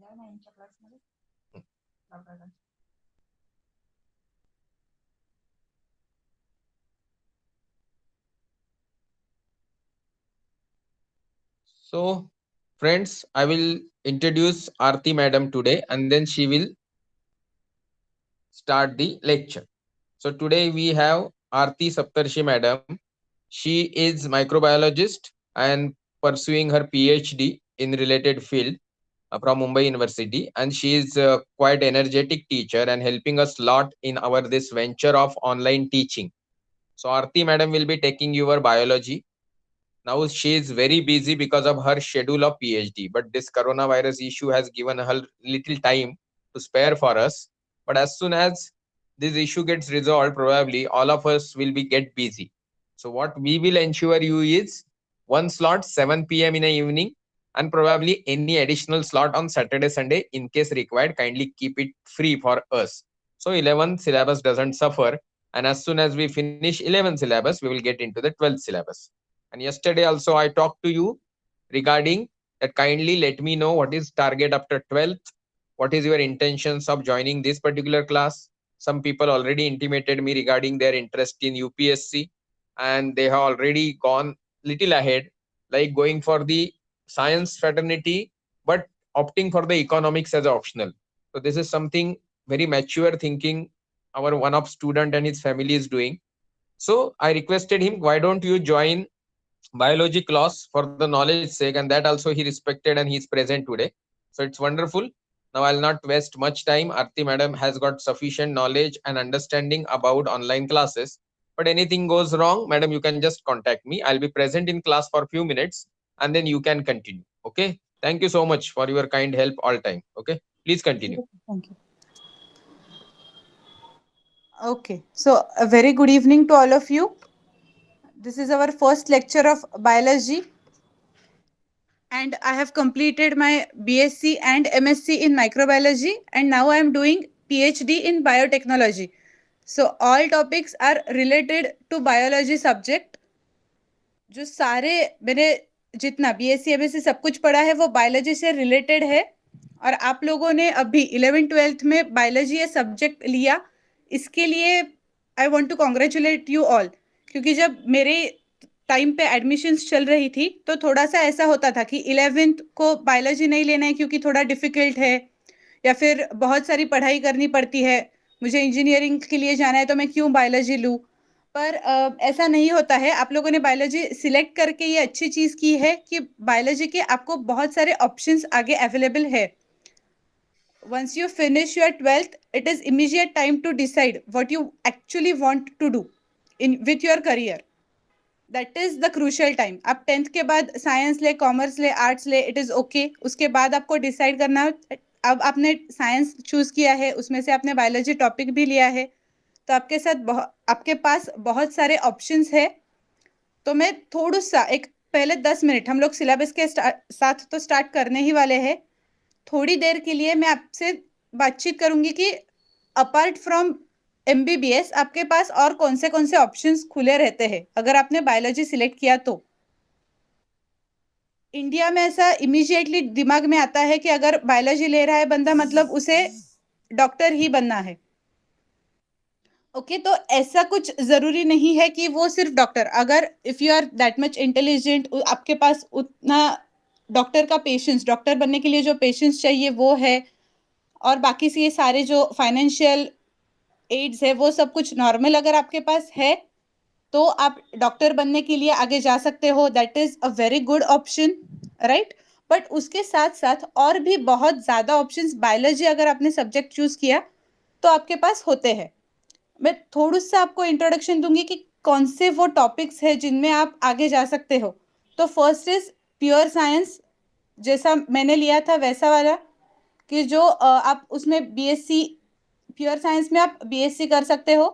आहे ना यांच्या क्लासमध्ये doctor. So, friends, I will introduce Aarti madam today and then she will start the lecture. So, today we have Aarti Saptarshi madam. She is microbiologist and pursuing her PhD in related field from Mumbai University, and she is quite energetic teacher and helping us lot in our this venture of online teaching. So, Aarti madam will be taking your biology. Now she is very busy because of her schedule of PhD, but this coronavirus issue has given her little time to spare for us. But as soon as this issue gets resolved, probably all of us will be get busy. So what we will ensure you is one slot 7 p.m. in the evening, and probably any additional slot on Saturday, Sunday in case required. Kindly keep it free for us. So 11th syllabus doesn't suffer, and as soon as we finish 11th syllabus, we will get into the 12th syllabus. And yesterday also I talked to you regarding that. Kindly let me know what is target after 12th. What is your intentions of joining this particular class? Some people already intimated me regarding their interest in UPSC, and they have already gone little ahead, like going for the science fraternity, but opting for the economics as optional. So this is something very mature thinking our one of student and his family is doing. So I requested him, why don't you join biology class for the knowledge sake, and that also he respected and he is present today. So it's wonderful. Now I'll not waste much time. Aarti madam has got sufficient knowledge and understanding about online classes, but anything goes wrong, madam, you can just contact me. I'll be present in class for a few minutes and then you can continue. Okay, thank you so much for your kind help all time. Okay, please continue. Thank you. Okay, so a very good evening to all of you. This is our first lecture of biology, and I have completed my BSc and MSc in microbiology, and now I am doing PhD in biotechnology. So all topics are related to biology subject. जो सारे मैंने जितना BSc MSc सब कुछ पढ़ा है वो biology से रिलेटेड है, और आप लोगों ने अभी 11th-12th में बायोलॉजी ये सब्जेक्ट लिया, इसके लिए I want to congratulate you all. क्योंकि जब मेरे टाइम पे एडमिशन्स चल रही थी तो थोड़ा सा ऐसा होता था कि 11th को बायोलॉजी नहीं लेना है क्योंकि थोड़ा डिफिकल्ट है, या फिर बहुत सारी पढ़ाई करनी पड़ती है, मुझे इंजीनियरिंग के लिए जाना है तो मैं क्यों बायोलॉजी लूँ. पर ऐसा नहीं होता है. आप लोगों ने बायोलॉजी सिलेक्ट करके ये अच्छी चीज़ की है कि बायोलॉजी के आपको बहुत सारे ऑप्शंस आगे अवेलेबल है. once you finish your 12th, it is immediate time to decide what you actually want to do in with your career. That is the crucial time. आप 10th के बाद साइंस ले, कॉमर्स ले, arts ले, it is okay. उसके बाद आपको decide करना है. अब आपने साइंस चूज़ किया है, उसमें से आपने बायोलॉजी टॉपिक भी लिया है, तो आपके पास बहुत सारे ऑप्शंस है. तो मैं थोड़ा सा एक पहले 10 मिनट हम लोग सिलेबस के साथ तो स्टार्ट करने ही वाले हैं. थोड़ी देर के लिए मैं आपसे बातचीत करूंगी कि अपार्ट फ्रॉम MBBS आपके पास और कौन से ऑप्शंस खुले रहते हैं अगर आपने बायोलॉजी सिलेक्ट किया तो. इंडिया में ऐसा इमीडिएटली दिमाग में आता है कि अगर बायोलॉजी ले रहा है बंदा मतलब उसे डॉक्टर ही बनना है. ओके, तो ऐसा कुछ ज़रूरी नहीं है कि वो सिर्फ डॉक्टर. अगर if you are that much intelligent, आपके पास उतना डॉक्टर का पेशेंस, डॉक्टर बनने के लिए जो पेशेंस चाहिए वो है, और बाकी से ये सारे जो फाइनेंशियल एड्स है वो सब कुछ नॉर्मल अगर आपके पास है तो आप डॉक्टर बनने के लिए आगे जा सकते हो. That is a very good option, right. But उसके साथ साथ और भी बहुत ज़्यादा ऑप्शंस बायोलॉजी अगर आपने सब्जेक्ट चूज़ किया तो आपके पास होते हैं. मैं थोड़ा सा आपको इंट्रोडक्शन दूंगी कि कौन से वो टॉपिक्स हैं जिनमें आप आगे जा सकते हो. तो फर्स्ट इज प्योर साइंस, जैसा मैंने लिया था वैसा वाला, कि जो आप उसमें BSc प्योर साइंस में आप BSc कर सकते हो.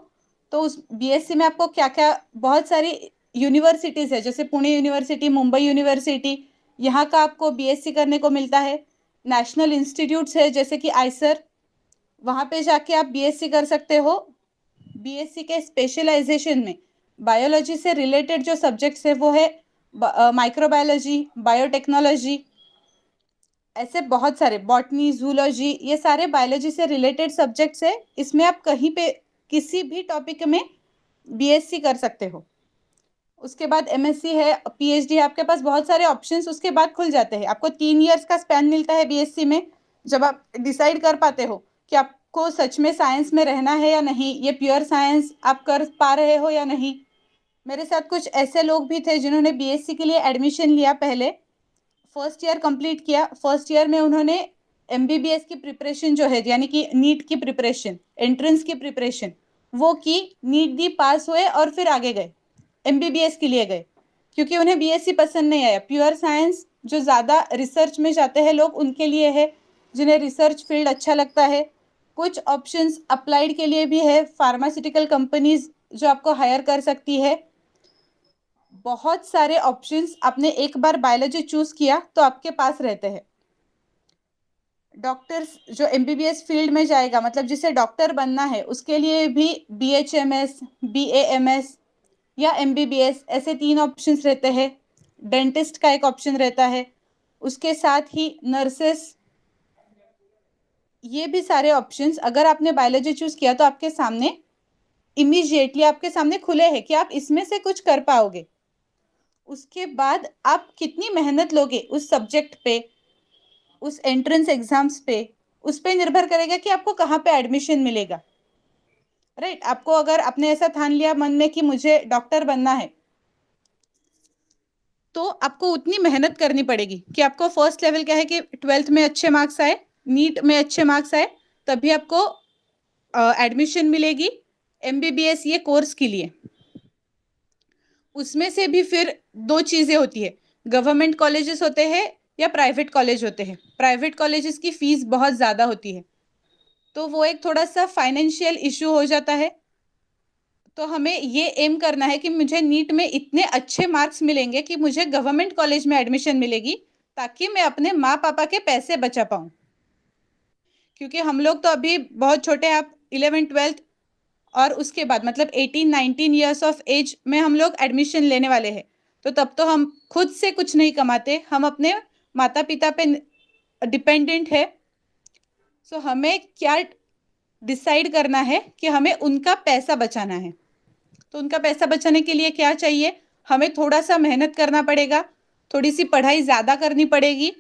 तो उस BSc में आपको क्या क्या, बहुत सारी यूनिवर्सिटीज़ है, जैसे पुणे यूनिवर्सिटी, मुंबई यूनिवर्सिटी, यहाँ का आपको BSc करने को मिलता है. नेशनल इंस्टीट्यूट्स है जैसे कि आइसर, वहाँ पे जाके आप BSc कर सकते हो. BSc के स्पेशलाइजेशन में बायोलॉजी से रिलेटेड जो सब्जेक्ट्स है वो है माइक्रोबायोलॉजी, बायोटेक्नोलॉजी, ऐसे बहुत सारे, बॉटनी, जूलॉजी, ये सारे बायोलॉजी से रिलेटेड सब्जेक्ट्स है। इसमें आप कहीं पे किसी भी टॉपिक में बीएससी कर सकते हो। उसके बाद एमएससी है, पीएचडी है, आपके पास बहुत सारे ऑप्शंस उसके बाद खुल जाते हैं। आपको 3 इयर्स का स्पैन मिलता है बीएससी में, जब आप डिसाइड कर पाते हो कि आपको सच में साइंस में रहना है या नहीं, ये प्योर साइंस आप कर पा रहे हो या नहीं। मेरे साथ कुछ ऐसे लोग भी थे जिन्होंने बीएससी के लिए एडमिशन लिया, पहले फर्स्ट ईयर कंप्लीट किया, फर्स्ट ईयर में उन्होंने एमबीबीएस की प्रिपरेशन जो है, यानी कि नीट की प्रिपरेशन, एंट्रेंस की प्रिपरेशन, वो की, नीट दी, पास हुए और फिर आगे गए, एमबीबीएस के लिए गए, क्योंकि उन्हें बीएससी पसंद नहीं आया। प्योर साइंस जो ज़्यादा रिसर्च में जाते हैं लोग, उनके लिए है, जिन्हें रिसर्च फील्ड अच्छा लगता है। कुछ ऑप्शंस अप्लाइड के लिए भी है, फार्मास्यूटिकल कंपनीज जो आपको हायर कर सकती है। बहुत सारे ऑप्शंस, आपने एक बार बायोलॉजी चूज किया तो आपके पास रहते हैं। डॉक्टर्स जो एमबीबीएस फील्ड में जाएगा, मतलब जिसे डॉक्टर बनना है, उसके लिए भी बीएचएमएस, बीएएमएस या एमबीबीएस, ऐसे 3 ऑप्शंस रहते हैं। डेंटिस्ट का एक ऑप्शन रहता है, उसके साथ ही नर्सेस, ये भी सारे ऑप्शंस अगर आपने बायोलॉजी चूज किया तो आपके सामने इमीडिएटली आपके सामने खुले हैं कि आप इसमें से कुछ कर पाओगे। उसके बाद आप कितनी मेहनत लोगे उस सब्जेक्ट पे, उस एंट्रेंस एग्जाम्स पे, उस पे निर्भर करेगा कि आपको कहाँ पे एडमिशन मिलेगा। राइट, आपको अगर आपने ऐसा ठान लिया मन में कि मुझे डॉक्टर बनना है, तो आपको उतनी मेहनत करनी पड़ेगी कि आपको फर्स्ट लेवल क्या है कि 12th में अच्छे मार्क्स आए, नीट में अच्छे मार्क्स आए, तभी आपको एडमिशन मिलेगी एमबीबीएस ये कोर्स के लिए। उसमें से भी फिर 2 चीज़ें होती है, गवर्नमेंट कॉलेजेस होते हैं या प्राइवेट कॉलेज होते हैं। प्राइवेट कॉलेजेस की फीस बहुत ज़्यादा होती है, तो वो एक थोड़ा सा फाइनेंशियल इशू हो जाता है। तो हमें ये एम करना है कि मुझे नीट में इतने अच्छे मार्क्स मिलेंगे कि मुझे गवर्नमेंट कॉलेज में एडमिशन मिलेगी, ताकि मैं अपने माँ पापा के पैसे बचा पाऊँ। क्योंकि हम लोग तो अभी बहुत छोटे हैं, आप 11th-12th और उसके बाद मतलब 18-19 ईयर्स ऑफ एज में हम लोग एडमिशन लेने वाले हैं, तो तब तो हम खुद से कुछ नहीं कमाते, हम अपने माता पिता पे डिपेंडेंट है। सो हमें क्या डिसाइड करना है कि हमें उनका पैसा बचाना है। तो उनका पैसा बचाने के लिए क्या चाहिए, हमें थोड़ा सा मेहनत करना पड़ेगा, थोड़ी सी पढ़ाई ज़्यादा करनी पड़ेगी,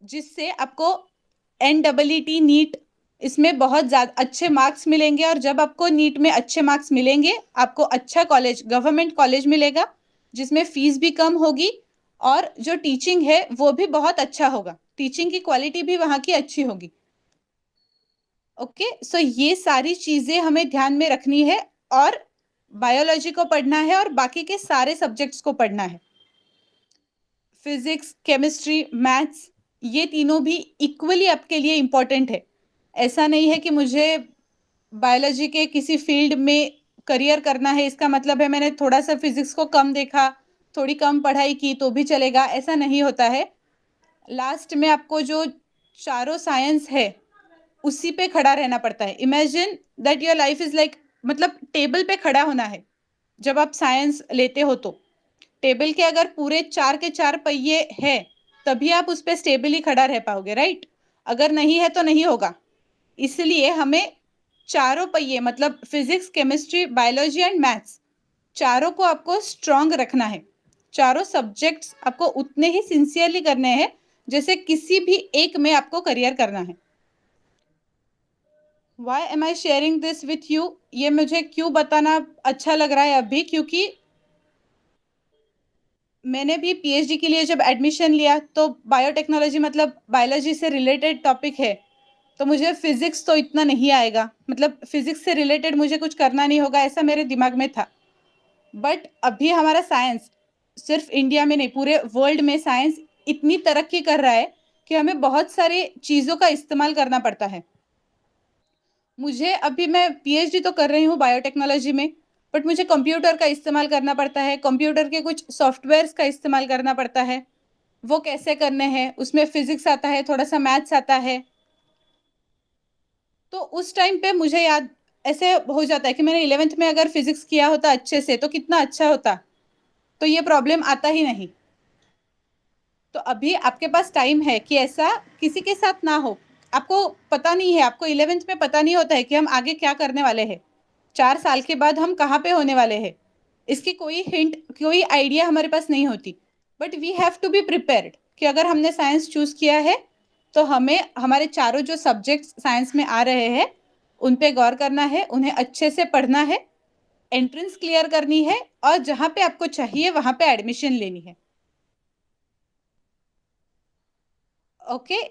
जिससे आपको NEET नीट इसमें बहुत ज़्यादा अच्छे मार्क्स मिलेंगे। और जब आपको नीट में अच्छे मार्क्स मिलेंगे, आपको अच्छा कॉलेज, गवर्नमेंट कॉलेज मिलेगा, जिसमें फीस भी कम होगी और जो टीचिंग है वो भी बहुत अच्छा होगा, टीचिंग की क्वालिटी भी वहाँ की अच्छी होगी। ओके, सो ये सारी चीज़ें हमें ध्यान में रखनी है, और बायोलॉजी को पढ़ना है और बाकी के सारे सब्जेक्ट्स को पढ़ना है। फिजिक्स, केमिस्ट्री, मैथ्स, ये तीनों भी इक्वली आपके लिए इम्पोर्टेंट है। ऐसा नहीं है कि मुझे बायोलॉजी के किसी फील्ड में करियर करना है, इसका मतलब है मैंने थोड़ा सा फिजिक्स को कम देखा, थोड़ी कम पढ़ाई की तो भी चलेगा, ऐसा नहीं होता है। लास्ट में आपको जो चारों साइंस है उसी पे खड़ा रहना पड़ता है। Imagine that your life is like, मतलब टेबल पे खड़ा होना है। जब आप साइंस लेते हो तो टेबल के अगर पूरे 4 के 4 पहिए हैं, तभी आप उस पर स्टेबली खड़ा रह पाओगे, राइट? अगर नहीं है तो नहीं होगा। इसलिए हमें चारों पहिए, मतलब physics, chemistry, biology and maths, चारों को आपको स्ट्रांग रखना है। चारों सब्जेक्ट्स आपको उतने ही सिंसियरली करने हैं जैसे किसी भी एक में आपको करियर करना है। Why am I sharing this with you, ये मुझे क्यों बताना अच्छा लग रहा है अभी, क्योंकि मैंने भी पीएचडी के लिए जब एडमिशन लिया तो बायोटेक्नोलॉजी मतलब बायोलॉजी से रिलेटेड टॉपिक है, तो मुझे फिजिक्स तो इतना नहीं आएगा, मतलब फिजिक्स से रिलेटेड मुझे कुछ करना नहीं होगा, ऐसा मेरे दिमाग में था। बट अभी हमारा साइंस सिर्फ इंडिया में नहीं, पूरे वर्ल्ड में साइंस इतनी तरक्की कर रहा है कि हमें बहुत सारी चीज़ों का इस्तेमाल करना पड़ता है। मुझे अभी, मैं पीएचडी तो कर रही हूँ बायोटेक्नोलॉजी में, बट मुझे कंप्यूटर का इस्तेमाल करना पड़ता है, कंप्यूटर के कुछ सॉफ्टवेयर्स का इस्तेमाल करना पड़ता है। वो कैसे करने हैं, उसमें फिजिक्स आता है, थोड़ा सा मैथ्स आता है। तो उस टाइम पे मुझे याद ऐसे हो जाता है कि मैंने 11th में अगर फिजिक्स किया होता अच्छे से तो कितना अच्छा होता, तो ये प्रॉब्लम आता ही नहीं। तो अभी आपके पास टाइम है कि ऐसा किसी के साथ ना हो। आपको पता नहीं है, आपको 11th में पता नहीं होता है कि हम आगे क्या करने वाले हैं, 4 साल के बाद हम कहाँ पे होने वाले हैं, इसकी कोई हिंट, कोई आइडिया हमारे पास नहीं होती। But we have to be prepared कि अगर हमने साइंस चूज किया है तो हमें हमारे चारों जो सब्जेक्ट्स साइंस में आ रहे हैं उन पे गौर करना है, उन्हें अच्छे से पढ़ना है, एंट्रेंस क्लियर करनी है और जहाँ पे आपको चाहिए वहाँ पे एडमिशन लेनी है। Okay,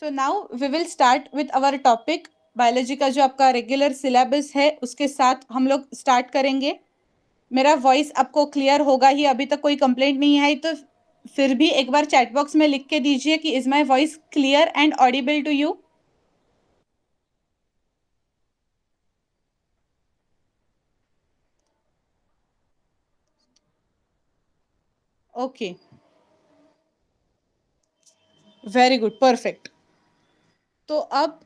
so now we will start with our topic. Biology का जो आपका रेगुलर सिलेबस है उसके साथ हम लोग स्टार्ट करेंगे। मेरा वॉइस आपको क्लियर होगा ही, अभी तक कोई कंप्लेंट नहीं आई तो फिर भी एक बार चैट बॉक्स में लिख के दीजिए कि is my voice clear and audible to you. Okay, very good, perfect. तो अब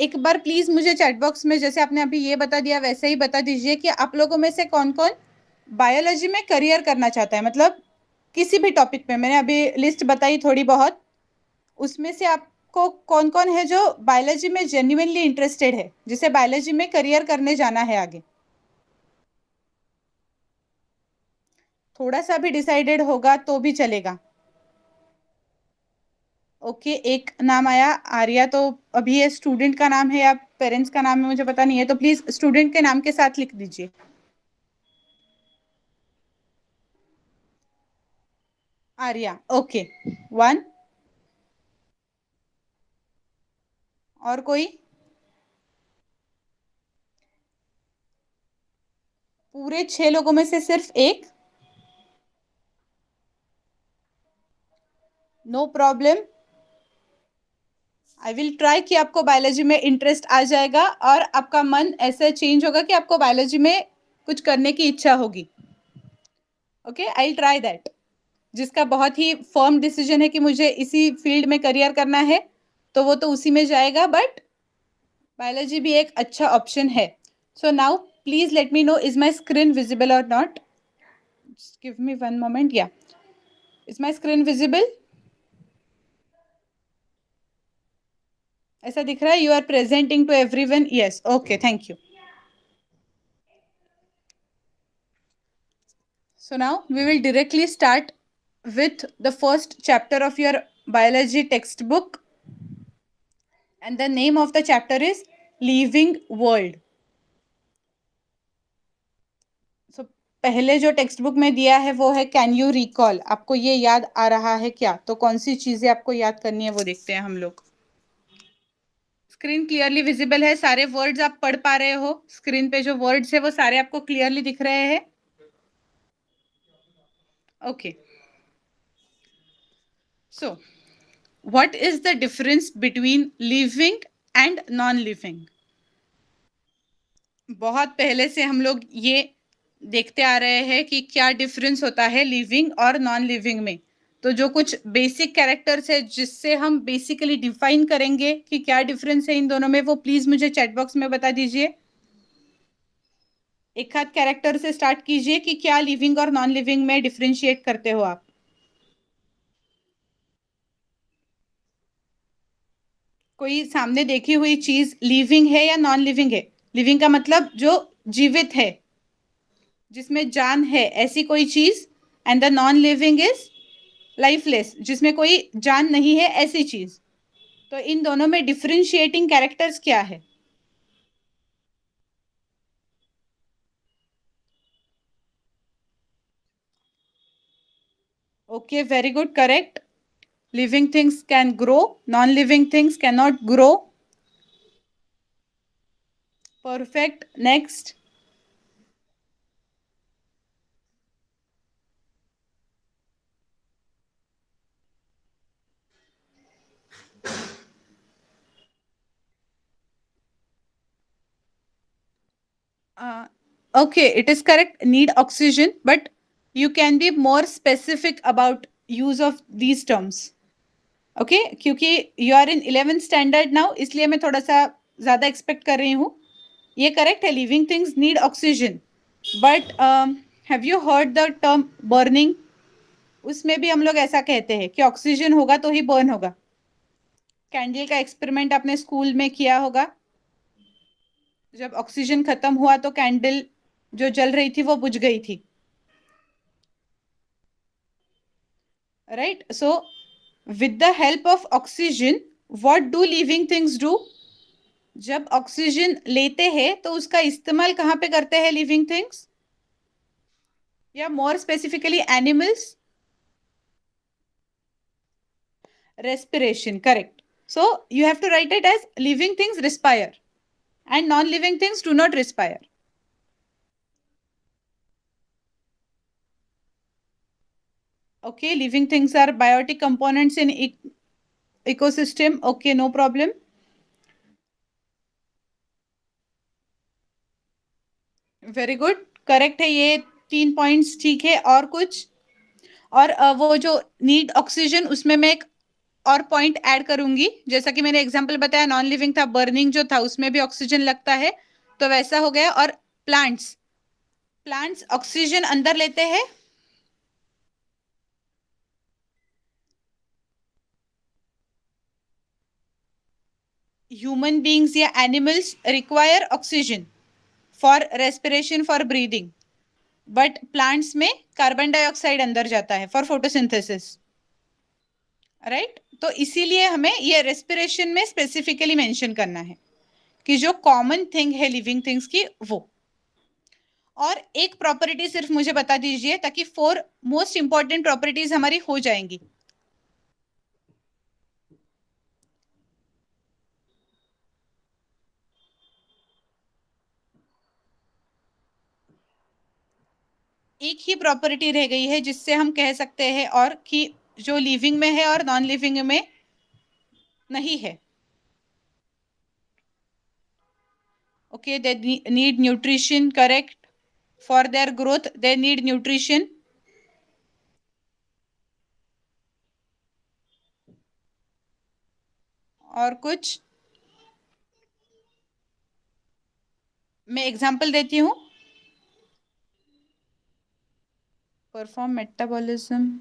एक बार प्लीज मुझे चैट बॉक्स में जैसे आपने अभी ये बता दिया वैसे ही बता दीजिए कि आप लोगों में से कौन कौन बायोलॉजी में करियर करना चाहता है, मतलब किसी भी टॉपिक पे। मैंने अभी लिस्ट बताई थोड़ी बहुत, उसमें से आपको कौन कौन है जो बायोलॉजी में जेन्युइनली इंटरेस्टेड है, जिसे बायोलॉजी में करियर करने जाना है आगे। थोड़ा सा भी डिसाइडेड होगा तो भी चलेगा। ओके, एक नाम आया आर्या, तो अभी ये स्टूडेंट का नाम है या पेरेंट्स का नाम है मुझे पता नहीं है, तो प्लीज स्टूडेंट के नाम के साथ लिख दीजिए। आर्या, ओके, 1। और कोई? पूरे 6 लोगों में से सिर्फ एक? No problem, I will try कि आपको बायोलॉजी में इंटरेस्ट आ जाएगा और आपका मन ऐसे चेंज होगा कि आपको बायोलॉजी में कुछ करने की इच्छा होगी। Okay, I will try that. जिसका बहुत ही फर्म डिसीजन है कि मुझे इसी फील्ड में करियर करना है तो वो तो उसी में जाएगा, बट बायोलॉजी भी एक अच्छा ऑप्शन है। So now please let me know, is my screen visible और नॉट? Give me 1 moment. या, इज माई स्क्रीन विजिबल? ऐसा दिख रहा है? You are presenting to everyone? Yes, okay, thank you. So now we will directly start with the first chapter of your biology textbook, and the name of the chapter is Living World. So पहले जो text book में दिया है वो है can you recall. आपको ये याद आ रहा है क्या? तो कौन सी चीजें आपको याद करनी है वो देखते हैं हम लोग। स्क्रीन क्लियरली विजिबल है? सारे वर्ड्स आप पढ़ पा रहे हो? स्क्रीन पे जो वर्ड्स है वो सारे आपको क्लियरली दिख रहे हैं? Okay, so what is the difference between living and non living? बहुत पहले से हम लोग ये देखते आ रहे हैं कि क्या डिफरेंस होता है लिविंग और नॉन लिविंग में। तो जो कुछ बेसिक कैरेक्टर्स है जिससे हम बेसिकली डिफाइन करेंगे कि क्या डिफरेंस है इन दोनों में, वो प्लीज मुझे चैट बॉक्स में बता दीजिए। एक हाथ कैरेक्टर से स्टार्ट कीजिए कि क्या लिविंग और नॉन लिविंग में डिफरेंशिएट करते हो आप। कोई सामने देखी हुई चीज लिविंग है या नॉन लिविंग है? लिविंग का मतलब जो जीवित है, जिसमें जान है, ऐसी कोई चीज। And the non living is lifeless, जिसमें कोई जान नहीं है, ऐसी चीज। तो इन दोनों में डिफरेंशिएटिंग कैरेक्टर्स क्या है? Okay, very good, correct. Living things can grow, non living things can not grow. Perfect, next. Okay, it is correct, need oxygen, but you can be more specific about use of these terms. Okay, क्योंकि you are in 11th standard now, इसलिए मैं थोड़ा सा ज़्यादा expect कर रही हूँ। ये करेक्ट है, living things need oxygen, but have you heard the term burning? उसमें भी हम लोग ऐसा कहते हैं कि ऑक्सीजन होगा तो ही बर्न होगा। कैंडल का एक्सपेरिमेंट आपने स्कूल में किया होगा। जब ऑक्सीजन खत्म हुआ तो कैंडल जो जल रही थी वो बुझ गई थी, right? So with the help of oxygen what do living things do? जब ऑक्सीजन लेते हैं तो उसका इस्तेमाल कहाँ पे करते हैं लिविंग थिंग्स, या more specifically animals? Respiration, correct. So you have to write it as living things respire and non-living things do not respire. Okay, living things are biotic components in ecosystem. Okay, no problem. Very good, correct है, ये 3 points ठीक है। और कुछ? और वो जो need oxygen, उसमें मैं एक और पॉइंट ऐड करूंगी। जैसा कि मैंने एग्जांपल बताया, नॉन लिविंग था, बर्निंग जो था उसमें भी ऑक्सीजन लगता है, तो वैसा हो गया। और प्लांट्स, प्लांट्स ऑक्सीजन अंदर लेते हैं, ह्यूमन बींग्स या animals require oxygen for respiration, for breathing, but plants में कार्बन डाइऑक्साइड अंदर जाता है फॉर फोटोसिंथेसिस, राइट? तो इसीलिए हमें ये रेस्पिरेशन में स्पेसिफिकली मेंशन करना है कि जो कॉमन थिंग है लिविंग थिंग्स की वो। और एक प्रॉपर्टी सिर्फ मुझे बता दीजिए, ताकि 4 मोस्ट इंपॉर्टेंट प्रॉपर्टीज हमारी हो जाएंगी। एक ही प्रॉपर्टी रह गई है जिससे हम कह सकते हैं और कि जो लिविंग में है और नॉन लिविंग में नहीं है। Okay, they need nutrition, correct. For their growth they need nutrition. और कुछ? मैं एग्जांपल देती हूँ। परफॉर्म मेटाबॉलिज्म,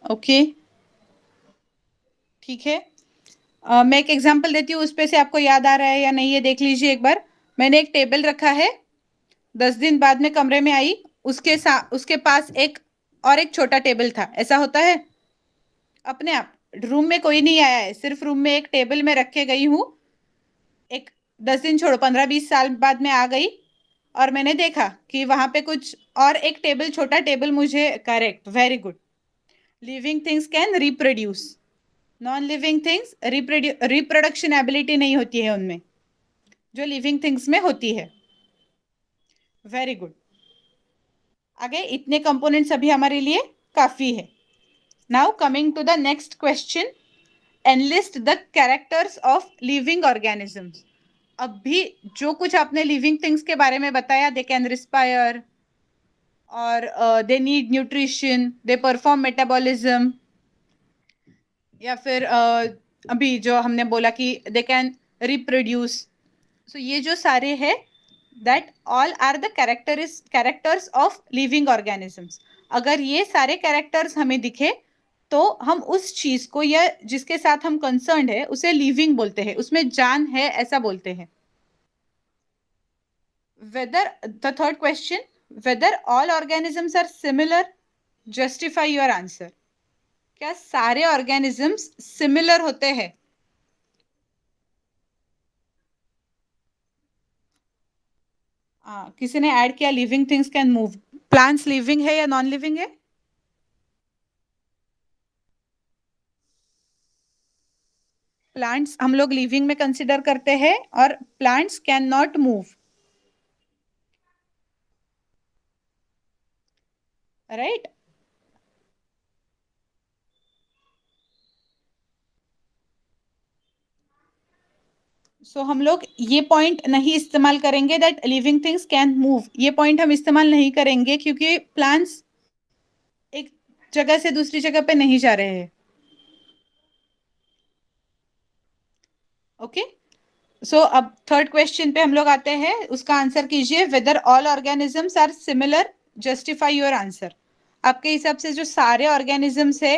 ओके, ठीक है। मैं एक एग्जांपल देती हूँ, उस पे से आपको याद आ रहा है या नहीं ये देख लीजिए एक बार। मैंने एक टेबल रखा है, 10 दिन बाद में कमरे में आई, उसके पास एक छोटा टेबल था। ऐसा होता है अपने आप? रूम में कोई नहीं आया है, सिर्फ रूम में एक टेबल में रख के गई हूँ। एक 10 दिन छोड़ो, 15-20 साल बाद में आ गई और मैंने देखा कि वहां पे कुछ और एक टेबल, छोटा टेबल मुझे, correct, very good. Living things can reproduce, non living things reproduction ability नहीं होती है उनमें, जो लिविंग थिंग्स में होती है। Very good. आगे इतने कंपोनेंट्स अभी हमारे लिए काफी है। Now coming to the next question, enlist the characters of living organisms. अभी जो कुछ आपने लिविंग थिंग्स के बारे में बताया, दे कैन रिस्पायर और they need nutrition, they perform metabolism, या फिर अभी जो हमने बोला कि दे कैन रिप्रोड्यूस, सो ये जो सारे हैं, that all are the characters of living organisms. अगर ये सारे कैरेक्टर्स हमें दिखे तो हम उस चीज को या जिसके साथ हम कंसर्न्ड है उसे लिविंग बोलते हैं, उसमें जान है ऐसा बोलते हैं। Whether, the third question, whether all organisms are similar, justify your answer. क्या सारे ऑर्गेनिजम्स सिमिलर होते हैं? किसी ने ऐड किया living things can move. Plants living है या नॉन लिविंग है? प्लांट्स हम लोग लिविंग में कंसिडर करते हैं और plants can not move, right? So हम लोग ये पॉइंट नहीं इस्तेमाल करेंगे that living things can move, ये पॉइंट हम इस्तेमाल नहीं करेंगे क्योंकि प्लांट्स एक जगह से दूसरी जगह पे नहीं जा रहे हैं। ओके, सो अब थर्ड क्वेश्चन पे हम लोग आते हैं, उसका आंसर कीजिए। Whether all organisms are similar, justify your answer. आपके हिसाब से जो सारे ऑर्गेनिजम्स है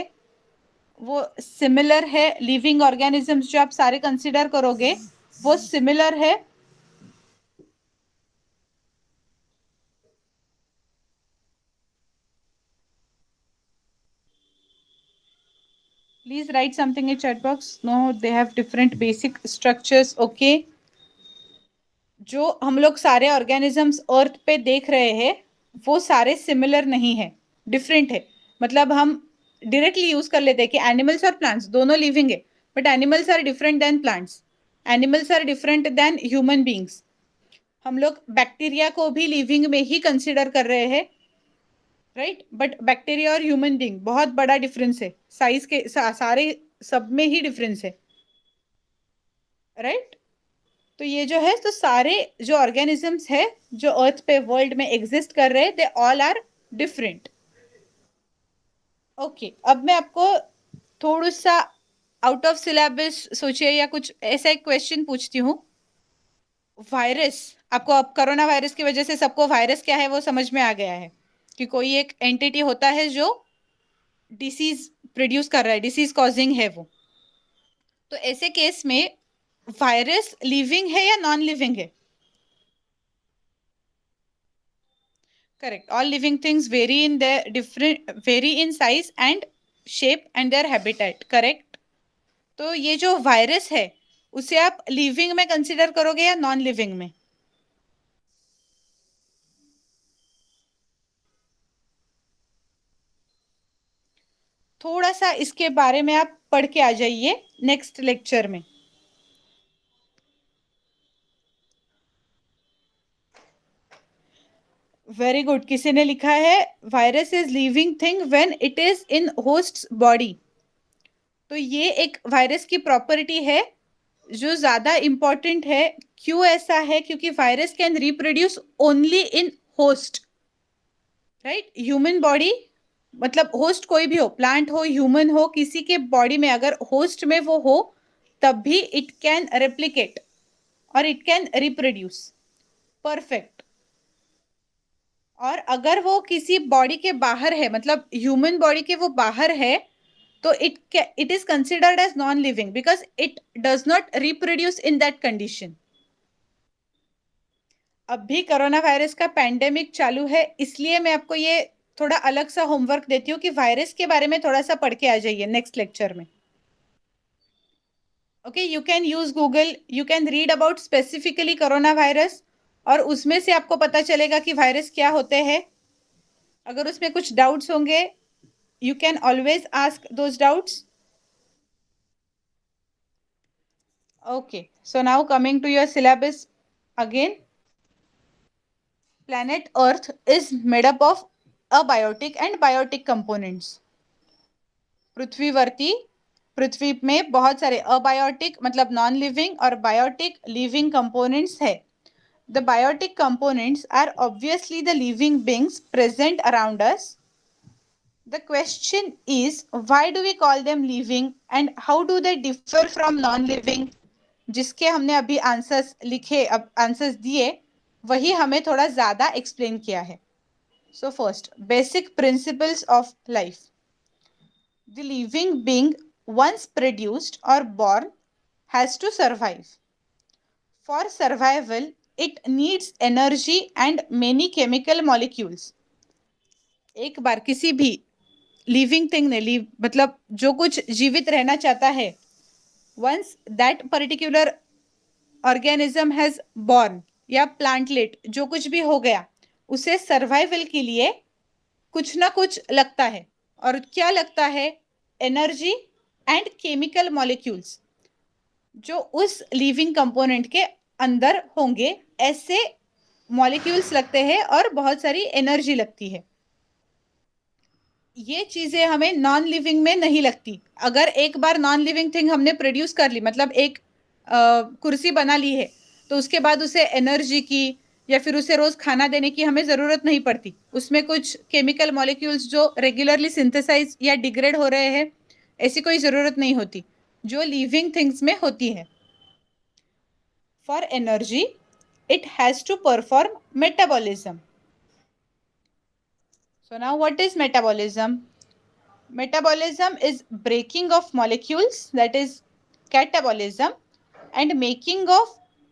वो सिमिलर है, लिविंग ऑर्गेनिजम्स जो आप सारे कंसीडर करोगे वो सिमिलर है? Please write something in chat box. No, they have different basic structures. Okay. जो हम लोग सारे ऑर्गेनिजम्स अर्थ पे देख रहे हैं वो सारे सिमिलर नहीं है, डिफरेंट है। मतलब हम डायरेक्टली यूज कर लेते हैं कि एनिमल्स और प्लांट्स दोनों लिविंग है, but animals are different than plants, animals are different than human beings. हम लोग बैक्टीरिया को भी लिविंग में ही कंसिडर कर रहे हैं, राइट? बट बैक्टीरिया और ह्यूमन बींग बहुत बड़ा डिफरेंस है, साइज के सारे सब में ही डिफरेंस है, राइट? तो ये जो है, तो सारे जो ऑर्गेनिजम्स है जो अर्थ पे वर्ल्ड में एग्जिस्ट कर रहे हैं, they all are different. Okay, अब मैं आपको थोड़ा सा आउट ऑफ सिलेबस सोचिए या कुछ ऐसा एक क्वेश्चन पूछती हूँ। वायरस, आपको अब कोरोना वायरस की वजह से सबको वायरस क्या है वो समझ में आ गया है कि कोई एक एंटिटी होता है जो डिसीज प्रोड्यूस कर रहा है, डिसीज कॉजिंग है वो। तो ऐसे केस में वायरस लिविंग है या नॉन लिविंग है? Correct. All living things vary in size and shape and their habitat. Correct. तो ये जो वायरस है उसे आप लिविंग में कंसिडर करोगे या नॉन लिविंग में? थोड़ा सा इसके बारे में आप पढ़ के आ जाइए नेक्स्ट लेक्चर में। वेरी गुड, किसी ने लिखा है virus is living thing when it is in host body. तो ये एक वायरस की प्रॉपर्टी है जो ज्यादा इंपॉर्टेंट है। क्यों ऐसा है? क्योंकि virus can reproduce only in host, right? Human body, मतलब होस्ट कोई भी हो, प्लांट हो, ह्यूमन हो, किसी के बॉडी में अगर होस्ट में वो हो तब भी इट कैन रेप्लिकेट और इट कैन रिप्रोड्यूस। परफेक्ट। और अगर वो किसी बॉडी के बाहर है, मतलब ह्यूमन बॉडी के वो बाहर है, तो it is considered as non living because it does not reproduce in that condition. अब भी कोरोना वायरस का पैंडेमिक चालू है, इसलिए मैं आपको ये थोड़ा अलग सा होमवर्क देती हूँ कि वायरस के बारे में थोड़ा सा पढ़ के आ जाइए नेक्स्ट लेक्चर में। Okay, you can use Google, you can read about specifically corona virus, और उसमें से आपको पता चलेगा कि वायरस क्या होते हैं। अगर उसमें कुछ डाउट्स होंगे, you can always ask those doubts. Okay, so now coming to your syllabus again. Planet Earth is made up of abiotic and biotic components. पृथ्वीवर्ती, पृथ्वी में बहुत सारे अबायोटिक मतलब नॉन लिविंग और बायोटिक लिविंग कंपोनेंट्स है। The biotic components are obviously the living beings present around us. The question is, why do we call them living and how do they differ from non-living? जिसके हमने अभी answers लिखे, अब answers दिए, वही हमें थोड़ा ज्यादा एक्सप्लेन किया है। So first, basic principles of life. The living being once produced or born has to survive. For survival, it needs energy and many chemical molecules. एक बार किसी भी लिविंग थिंग ने मतलब जो कुछ जीवित रहना चाहता है, once that particular organism has born या प्लांटलेट जो कुछ भी हो गया, उसे सर्वाइवल के लिए कुछ ना कुछ लगता है। और क्या लगता है? एनर्जी एंड केमिकल मॉलिक्यूल्स जो उस लिविंग कंपोनेंट के अंदर होंगे, ऐसे मॉलिक्यूल्स लगते हैं और बहुत सारी एनर्जी लगती है। ये चीजें हमें नॉन लिविंग में नहीं लगती। अगर एक बार नॉन लिविंग थिंग हमने प्रोड्यूस कर ली, मतलब एक कुर्सी बना ली है, तो उसके बाद उसे एनर्जी की या फिर उसे रोज खाना देने की हमें जरूरत नहीं पड़ती। उसमें कुछ केमिकल मॉलिक्यूल्स जो रेगुलरली सिंथेसाइज या डिग्रेड हो रहे हैं, ऐसी कोई जरूरत नहीं होती जो लिविंग थिंग्स में होती है। For energy it has to perform metabolism. So now what is metabolism? Metabolism is breaking of molecules, that is catabolism, and making of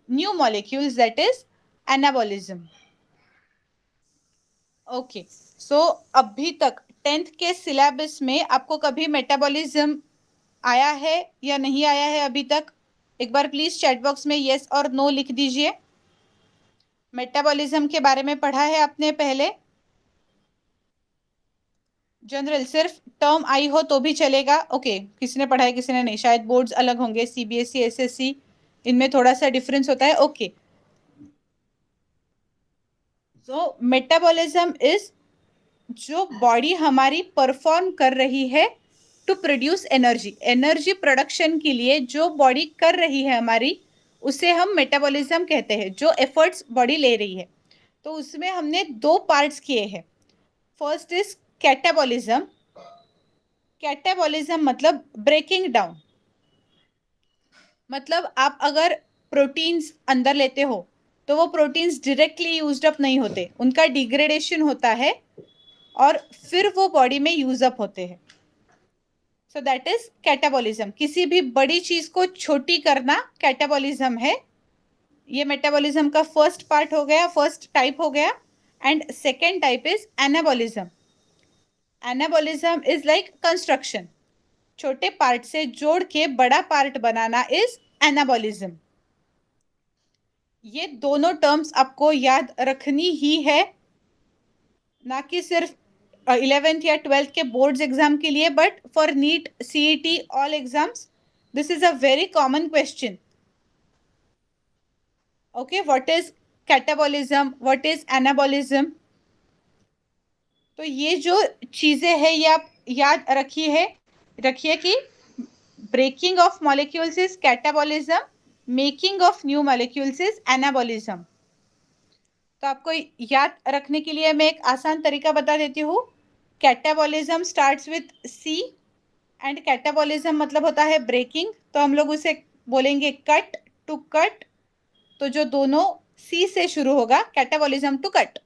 new molecules, that is anabolism. Okay so अभी तक 10th के syllabus में आपको कभी metabolism आया है या नहीं आया है अभी तक? एक बार प्लीज चैट बॉक्स में यस और नो लिख दीजिए. मेटाबॉलिज्म के बारे में पढ़ा है आपने पहले? जनरल सिर्फ टर्म आई हो तो भी चलेगा. ओके किसी ने पढ़ा है किसी ने नहीं, शायद बोर्ड्स अलग होंगे, सीबीएसई एसएससी इनमें थोड़ा सा डिफरेंस होता है. ओके सो मेटाबॉलिज्म इज जो बॉडी हमारी परफॉर्म कर रही है to produce energy. Energy production के लिए जो बॉडी कर रही है हमारी, उसे हम मेटाबॉलिज्म कहते हैं. जो एफर्ट्स बॉडी ले रही है, तो उसमें हमने दो पार्ट्स किए हैं. First is catabolism. कैटाबॉलिज्म मतलब ब्रेकिंग डाउन. मतलब आप अगर प्रोटीन्स अंदर लेते हो तो वो प्रोटीन्स डायरेक्टली यूज्ड अप नहीं होते, उनका डिग्रेडेशन होता है और फिर वो बॉडी में यूज अप होते हैं. So that is catabolism. किसी भी बड़ी चीज को छोटी करना कैटाबॉलिज्म है. ये मेटाबॉलिज्म का फर्स्ट पार्ट हो गया, फर्स्ट टाइप हो गया. And second type is anabolism. Anabolism is like construction. छोटे पार्ट से जोड़ के बड़ा पार्ट बनाना इज एनाबॉलिज्म. ये दोनों टर्म्स आपको याद रखनी ही है, ना कि सिर्फ 11th या 12th के बोर्ड्स एग्जाम के लिए, but for NEET, CET, all exams this is a very common question. Okay what is catabolism, what is anabolism? तो ये जो चीजें हैं ये आप याद रखिए कि breaking of molecules is catabolism, making of new molecules is anabolism. तो आपको याद रखने के लिए मैं एक आसान तरीका बता देती हूँ. Catabolism starts with C and catabolism मतलब होता है ब्रेकिंग, तो हम लोग उसे बोलेंगे कट, टू कट. तो जो दोनों सी से शुरू होगा, कैटाबॉलिज्म टू कट,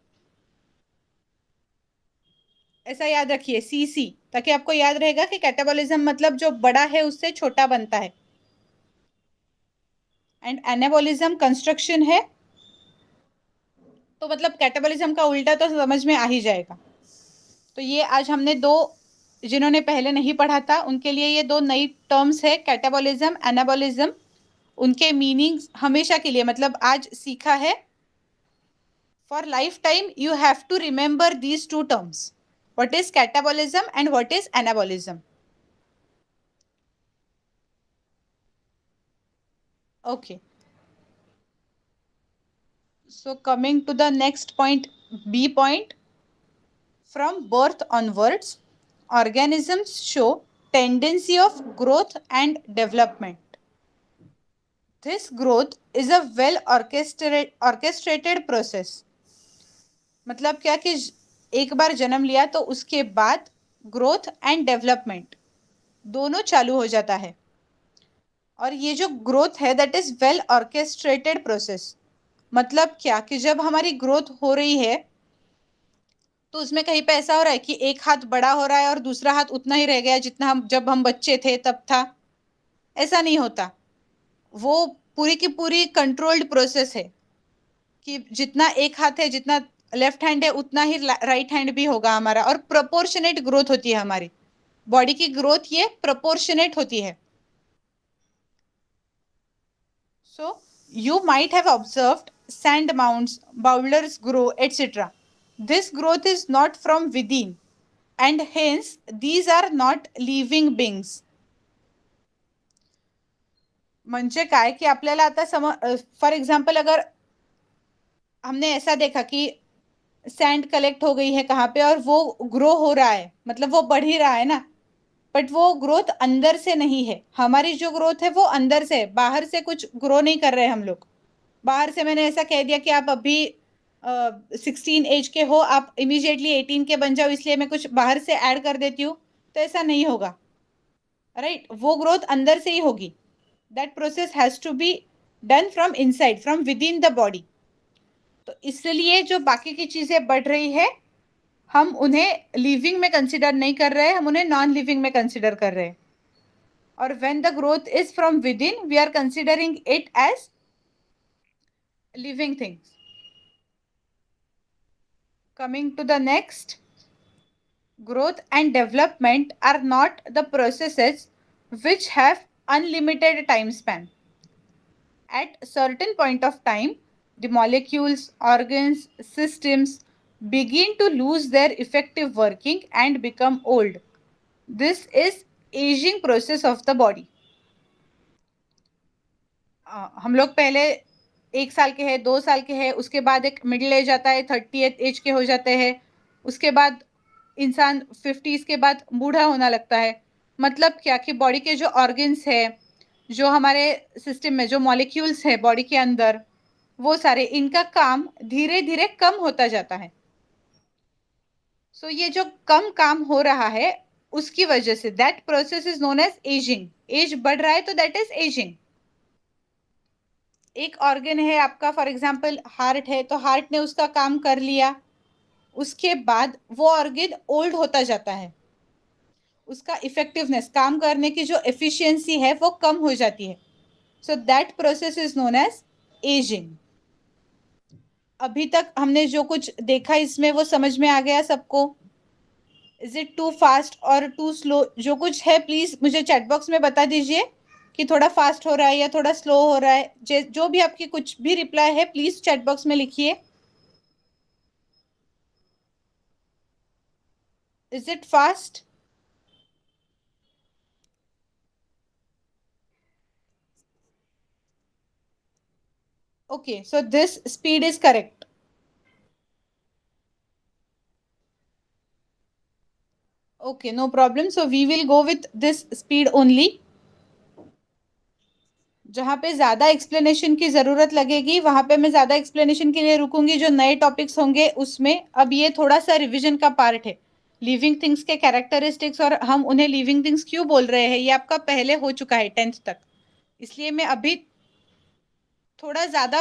ऐसा याद रखिए सी सी, ताकि आपको याद रहेगा कि कैटाबॉलिज्म मतलब जो बड़ा है उससे छोटा बनता है. एंड एनाबॉलिज्म कंस्ट्रक्शन है, तो मतलब कैटाबॉलिज्म का उल्टा तो समझ में आ ही जाएगा. तो ये आज हमने दो, जिन्होंने पहले नहीं पढ़ा था उनके लिए ये दो नई टर्म्स है, कैटाबॉलिज्म, एनाबॉलिज्म. उनके मीनिंग्स हमेशा के लिए, मतलब आज सीखा है, for life time you have to remember these two terms. What is catabolism and what is anabolism. Okay. So coming to the next point, B point. From birth onwards, organisms show tendency of growth and development. This growth is a well orchestrated process. मतलब क्या कि एक बार जन्म लिया तो उसके बाद growth and development दोनों चालू हो जाता है. और ये जो ग्रोथ है that is well orchestrated process. मतलब क्या कि जब हमारी ग्रोथ हो रही है तो उसमें कहीं पे ऐसा हो रहा है कि एक हाथ बड़ा हो रहा है और दूसरा हाथ उतना ही रह गया जितना हम जब हम बच्चे थे तब था. ऐसा नहीं होता. वो पूरी की पूरी कंट्रोल्ड प्रोसेस है कि जितना एक हाथ है, जितना लेफ्ट हैंड है, उतना ही राइट हैंड भी होगा हमारा. और प्रोपोर्शनेट ग्रोथ होती है हमारी बॉडी की. ग्रोथ ये प्रोपोर्शनेट होती है. So you might have observed sand mounds, boulders grow, etc. This growth is not from within, and hence these are not living beings. म्हणजे काय की आपल्याला आता फॉर एग्जाम्पल अगर हमने ऐसा देखा कि सैंड कलेक्ट हो गई है कहाँ पे और वो ग्रो हो रहा है, मतलब वो बढ़ ही रहा है ना, बट वो ग्रोथ अंदर से नहीं है. हमारी जो ग्रोथ है वो अंदर से है, बाहर से कुछ ग्रो नहीं कर रहे हम लोग. बाहर से मैंने ऐसा कह दिया कि आप अभी 16 एज के हो, आप इमीडिएटली 18 के बन जाओ, इसलिए मैं कुछ बाहर से ऐड कर देती हूँ, तो ऐसा नहीं होगा. राइट वो ग्रोथ अंदर से ही होगी. That process has to be done from inside, from within the body. तो इसलिए जो बाकी की चीजें बढ़ रही है हम उन्हें लिविंग में कंसिडर नहीं कर रहे, हम उन्हें नॉन लिविंग में कंसिडर कर रहे हैं. और when the growth is from within, we are considering it as living things. Coming to the next, growth and development are not the processes which have unlimited time span. At certain point of time, the molecules, organs, systems begin to lose their effective working and become old. This is aging process of the body. हम लोग पहले 1 साल के हैं, 2 साल के हैं, उसके बाद एक मिडिल एज आता है, 30th एज के हो जाते हैं, उसके बाद इंसान 50s के बाद बूढ़ा होना लगता है. मतलब क्या कि बॉडी के जो ऑर्गन्स है, जो हमारे सिस्टम में जो मॉलिक्यूल्स है बॉडी के अंदर, वो सारे इनका काम धीरे धीरे कम होता जाता है. सो ये जो कम काम हो रहा है उसकी वजह से that process is known as ageing. Age बढ़ रहा है तो दैट इज एजिंग. एक ऑर्गन है आपका, फॉर एग्जाम्पल हार्ट है, तो हार्ट ने उसका काम कर लिया, उसके बाद वो ऑर्गन ओल्ड होता जाता है, उसका इफेक्टिवनेस, काम करने की जो एफिशिएंसी है वो कम हो जाती है. So that process is known as ageing. अभी तक हमने जो कुछ देखा इसमें वो समझ में आ गया सबको? इज इट टू फास्ट और टू स्लो? जो कुछ है प्लीज मुझे चैट बॉक्स में बता दीजिए कि थोड़ा फास्ट हो रहा है या थोड़ा स्लो हो रहा है. जो भी आपकी कुछ भी रिप्लाई है प्लीज चैट बॉक्स में लिखिए. Is it fast? Okay, so this speed is correct. Okay, no problem. So we will go with this speed only. जहाँ पे ज्यादा एक्सप्लेनेशन की जरूरत लगेगी वहां पे मैं ज्यादा एक्सप्लेनेशन के लिए रुकूंगी. जो नए टॉपिक्स होंगे उसमें अब ये थोड़ा सा रिवीजन का पार्ट है. लिविंग थिंग्स के कैरेक्टरिस्टिक्स और हम उन्हें लिविंग थिंग्स क्यों बोल रहे हैं ये आपका पहले हो चुका है 10th तक. इसलिए मैं अभी थोड़ा ज्यादा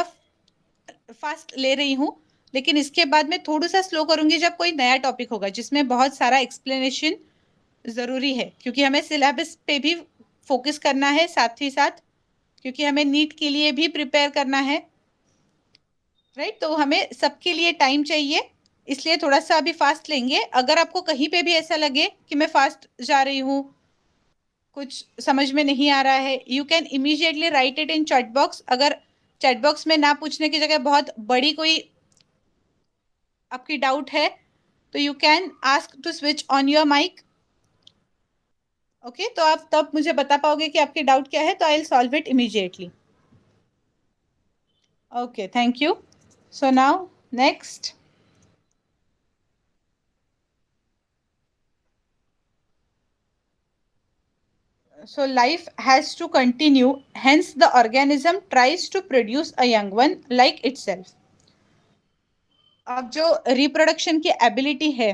फास्ट ले रही हूँ, लेकिन इसके बाद मैं थोड़ा सा स्लो करूंगी जब कोई नया टॉपिक होगा जिसमें बहुत सारा एक्सप्लेनेशन जरूरी है, क्योंकि हमें सिलेबस पे भी फोकस करना है साथ ही साथ, क्योंकि हमें नीट के लिए भी प्रिपेयर करना है. राइट, तो हमें सबके लिए टाइम चाहिए, इसलिए थोड़ा सा अभी फास्ट लेंगे. अगर आपको कहीं पे भी ऐसा लगे कि मैं फास्ट जा रही हूँ, कुछ समझ में नहीं आ रहा है, you can immediately right it in chat box. अगर चैट बॉक्स में ना पूछने की जगह बहुत बड़ी कोई आपकी डाउट है तो you can ask to switch on your mic. Okay, तो आप तब मुझे बता पाओगे कि आपकी डाउट क्या है, तो I will solve it immediately. Okay, thank you. So now next. So life has to continue, hence the organism tries to produce a young one like itself. अब जो रिप्रोडक्शन की एबिलिटी है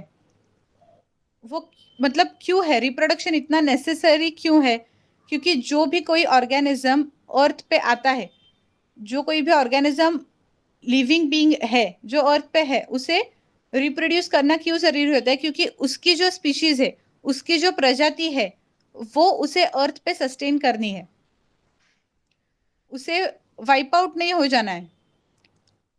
वो मतलब क्यों है, रिप्रोडक्शन इतना नेसेसरी क्यों है? क्योंकि जो भी कोई ऑर्गेनिज्म अर्थ पे आता है, जो कोई भी ऑर्गेनिज्म लिविंग बीइंग है जो अर्थ पे है, उसे रिप्रोड्यूस करना क्यों जरूरी होता है? क्योंकि उसकी जो स्पीशीज है, उसकी जो प्रजाति है, वो उसे अर्थ पे सस्टेन करनी है, उसे वाइप आउट नहीं हो जाना है.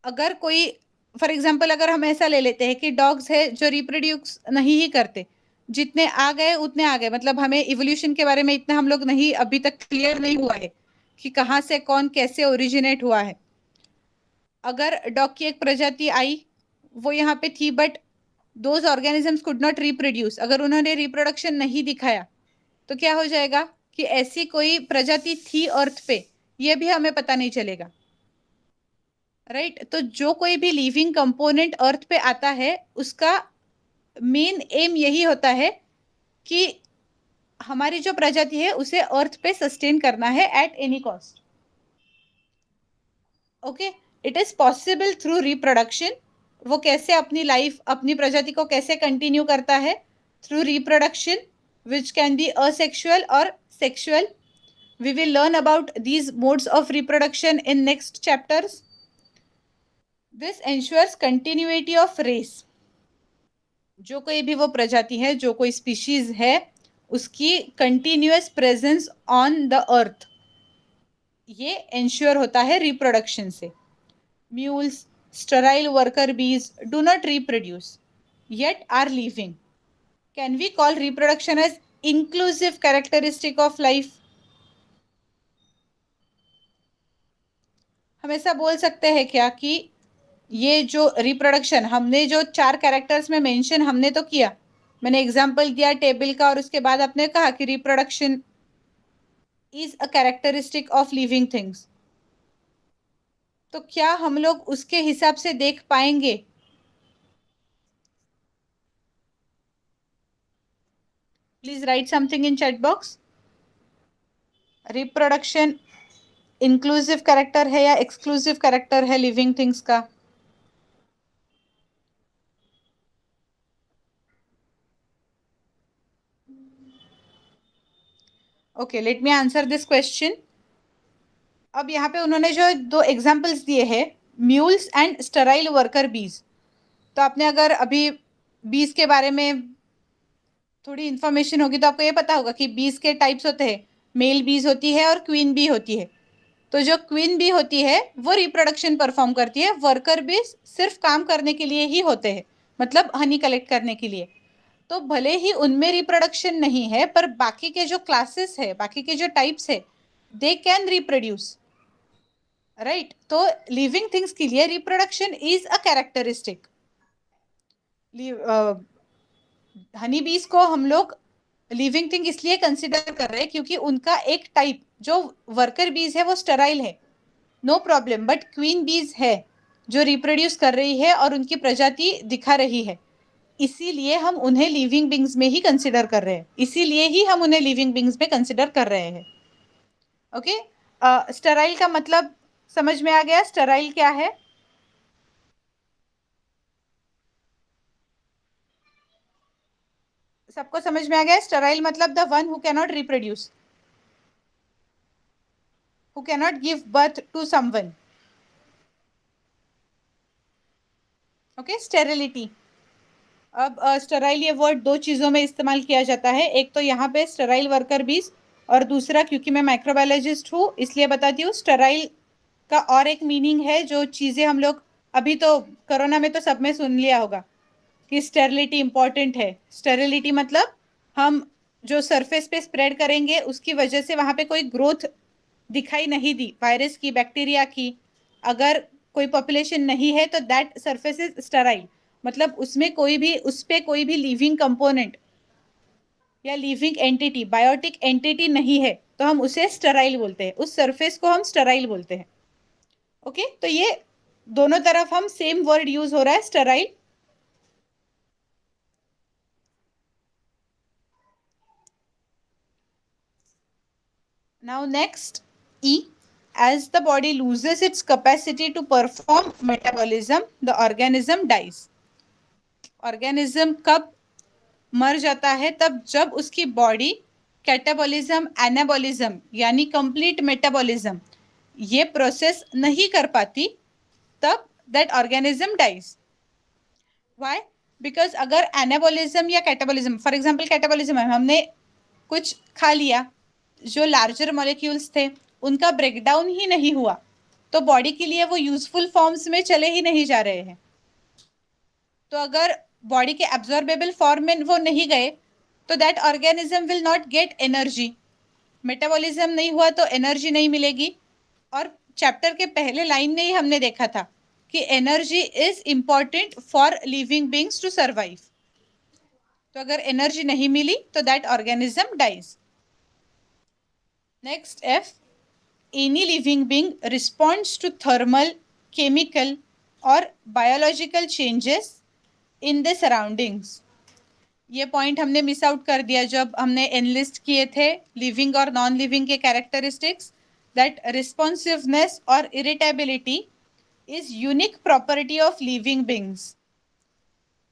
अगर कोई फॉर एग्जाम्पल अगर हम ऐसा ले लेते हैं कि डॉग्स है जो रिप्रोड्यूस नहीं ही करते, जितने आ गए उतने आ गए, मतलब हमें इवोल्यूशन के बारे में इतना हम लोग नहीं अभी तक क्लियर नहीं हुआ है कि कहाँ से कौन कैसे ओरिजिनेट हुआ है. अगर डॉग की एक प्रजाति आई, वो यहाँ पे थी, but those organisms could not reproduce, अगर उन्होंने रिप्रोडक्शन नहीं दिखाया तो क्या हो जाएगा कि ऐसी कोई प्रजाति थी अर्थ पे, ये भी हमें पता नहीं चलेगा. राइट, तो जो कोई भी लिविंग कंपोनेंट अर्थ पे आता है उसका मेन एम यही होता है कि हमारी जो प्रजाति है उसे अर्थ पे सस्टेन करना है at any cost. Okay, it is possible through reproduction. वो कैसे अपनी लाइफ, अपनी प्रजाति को कैसे कंटिन्यू करता है? Through reproduction, which can be asexual or sexual. We will learn about these modes of reproduction in next chapters. This ensures continuity of race. जो कोई भी वो प्रजाति है, जो कोई स्पीशीज है, उसकी continuous presence on the earth, ये इंश्योर होता है रिप्रोडक्शन से. म्यूल्स, स्टेराइल वर्कर बीज do not reproduce yet are living. Can we call reproduction as inclusive characteristic of life? हम ऐसा बोल सकते हैं क्या कि ये जो रिप्रोडक्शन, हमने जो 4 कैरेक्टर्स में मेंशन हमने तो किया, मैंने एग्जांपल दिया टेबल का, और उसके बाद आपने कहा कि reproduction is a characteristic of living things. तो क्या हम लोग उसके हिसाब से देख पाएंगे? Please right something in chat box. Reproduction inclusive character है या एक्सक्लूसिव कैरेक्टर है लिविंग थिंग्स का? Okay, let me answer this question. अब यहाँ पे उन्होंने जो 2 एग्जाम्पल्स दिए हैं, म्यूल्स एंड स्टेराइल वर्कर बीज. तो आपने अगर अभी बीज के बारे में थोड़ी इन्फॉर्मेशन होगी तो आपको ये पता होगा कि बीज के टाइप्स होते हैं. मेल बीज होती है और क्वीन बी होती है. तो जो क्वीन बी होती है वो रिप्रोडक्शन परफॉर्म करती है. वर्कर बीज सिर्फ काम करने के लिए ही होते हैं, मतलब हनी कलेक्ट करने के लिए. तो भले ही उनमें रिप्रोडक्शन नहीं है, पर बाकी के जो क्लासेस है, बाकी के जो टाइप्स है, दे कैन रिप्रोड्यूस, राइट. तो लिविंग थिंग्स के लिए reproduction is a characteristic. Honey बीज को हम लोग लिविंग थिंग इसलिए कंसिडर कर रहे हैं क्योंकि उनका एक टाइप जो वर्कर बीज है वो स्टेराइल है, नो प्रॉब्लम. बट क्वीन बीज है जो रिप्रोड्यूस कर रही है और उनकी प्रजाति दिखा रही है, इसीलिए हम उन्हें लिविंग बींग्स में ही कंसिडर कर रहे हैं. इसीलिए ही हम उन्हें लिविंग बींग्स में कंसिडर कर रहे हैं. ओके, स्टेराइल का मतलब समझ में आ गया? स्टेराइल क्या है? सबको समझ में आ गया? स्टेराइल मतलब the one who cannot reproduce, who cannot give birth to someone. Okay, sterility. अब स्टेराइल ये वर्ड 2 चीज़ों में इस्तेमाल किया जाता है. एक तो यहाँ पे स्टेराइल वर्कर बीज, और दूसरा, क्योंकि मैं माइक्रोबायोलॉजिस्ट हूँ इसलिए बताती हूँ, स्टेराइल का और एक मीनिंग है जो चीज़ें हम लोग अभी तो कोरोना में तो सब में सुन लिया होगा कि स्टेरिलिटी इंपॉर्टेंट है. स्टेरिलिटी मतलब हम जो सरफेस पे स्प्रेड करेंगे उसकी वजह से वहाँ पे कोई ग्रोथ दिखाई नहीं दी, वायरस की, बैक्टीरिया की, अगर कोई पॉपुलेशन नहीं है तो दैट सरफेस इज स्टेराइल. मतलब उसमें कोई भी, उस पे कोई भी लिविंग कंपोनेंट या लिविंग एंटिटी, बायोटिक एंटिटी नहीं है, तो हम उसे स्टेराइल बोलते हैं. उस सरफेस को हम स्टेराइल बोलते हैं. ओके, तो ये दोनों तरफ हम सेम वर्ड यूज हो रहा है, sterile. Now next, E. As the body loses its capacity to perform metabolism, the organism dies. Organism कब मर जाता है? तब जब उसकी बॉडी कैटाबॉलिज्म, एनाबॉलिज्म यानी कंप्लीट मेटाबॉलिज्म ये प्रोसेस नहीं कर पाती, तब that organism dies. Why? Because अगर एनाबॉलिज्म या कैटाबॉलिज्म, फॉर एग्जांपल कैटाबॉलिज्म है, हमने कुछ खा लिया, जो लार्जर मॉलिक्यूल्स थे उनका ब्रेकडाउन ही नहीं हुआ, तो बॉडी के लिए वो यूजफुल फॉर्म्स में चले ही नहीं जा रहे हैं. तो अगर बॉडी के एब्जॉर्बेबल फॉर्म में वो नहीं गए तो that organism will not get energy. Metabolism नहीं हुआ तो एनर्जी नहीं मिलेगी. और चैप्टर के पहले लाइन में ही हमने देखा था कि energy is important for living beings to survive. तो अगर एनर्जी नहीं मिली तो that organism dies. Next, F. Any living being responds to thermal, chemical or biological changes in the surroundings. ये पॉइंट हमने मिस आउट कर दिया जब हमने एनलिस्ट किए थे लिविंग और नॉन लिविंग के कैरेक्टरिस्टिक्स. दैट रिस्पॉन्सिवनेस और irritability is unique property of living beings.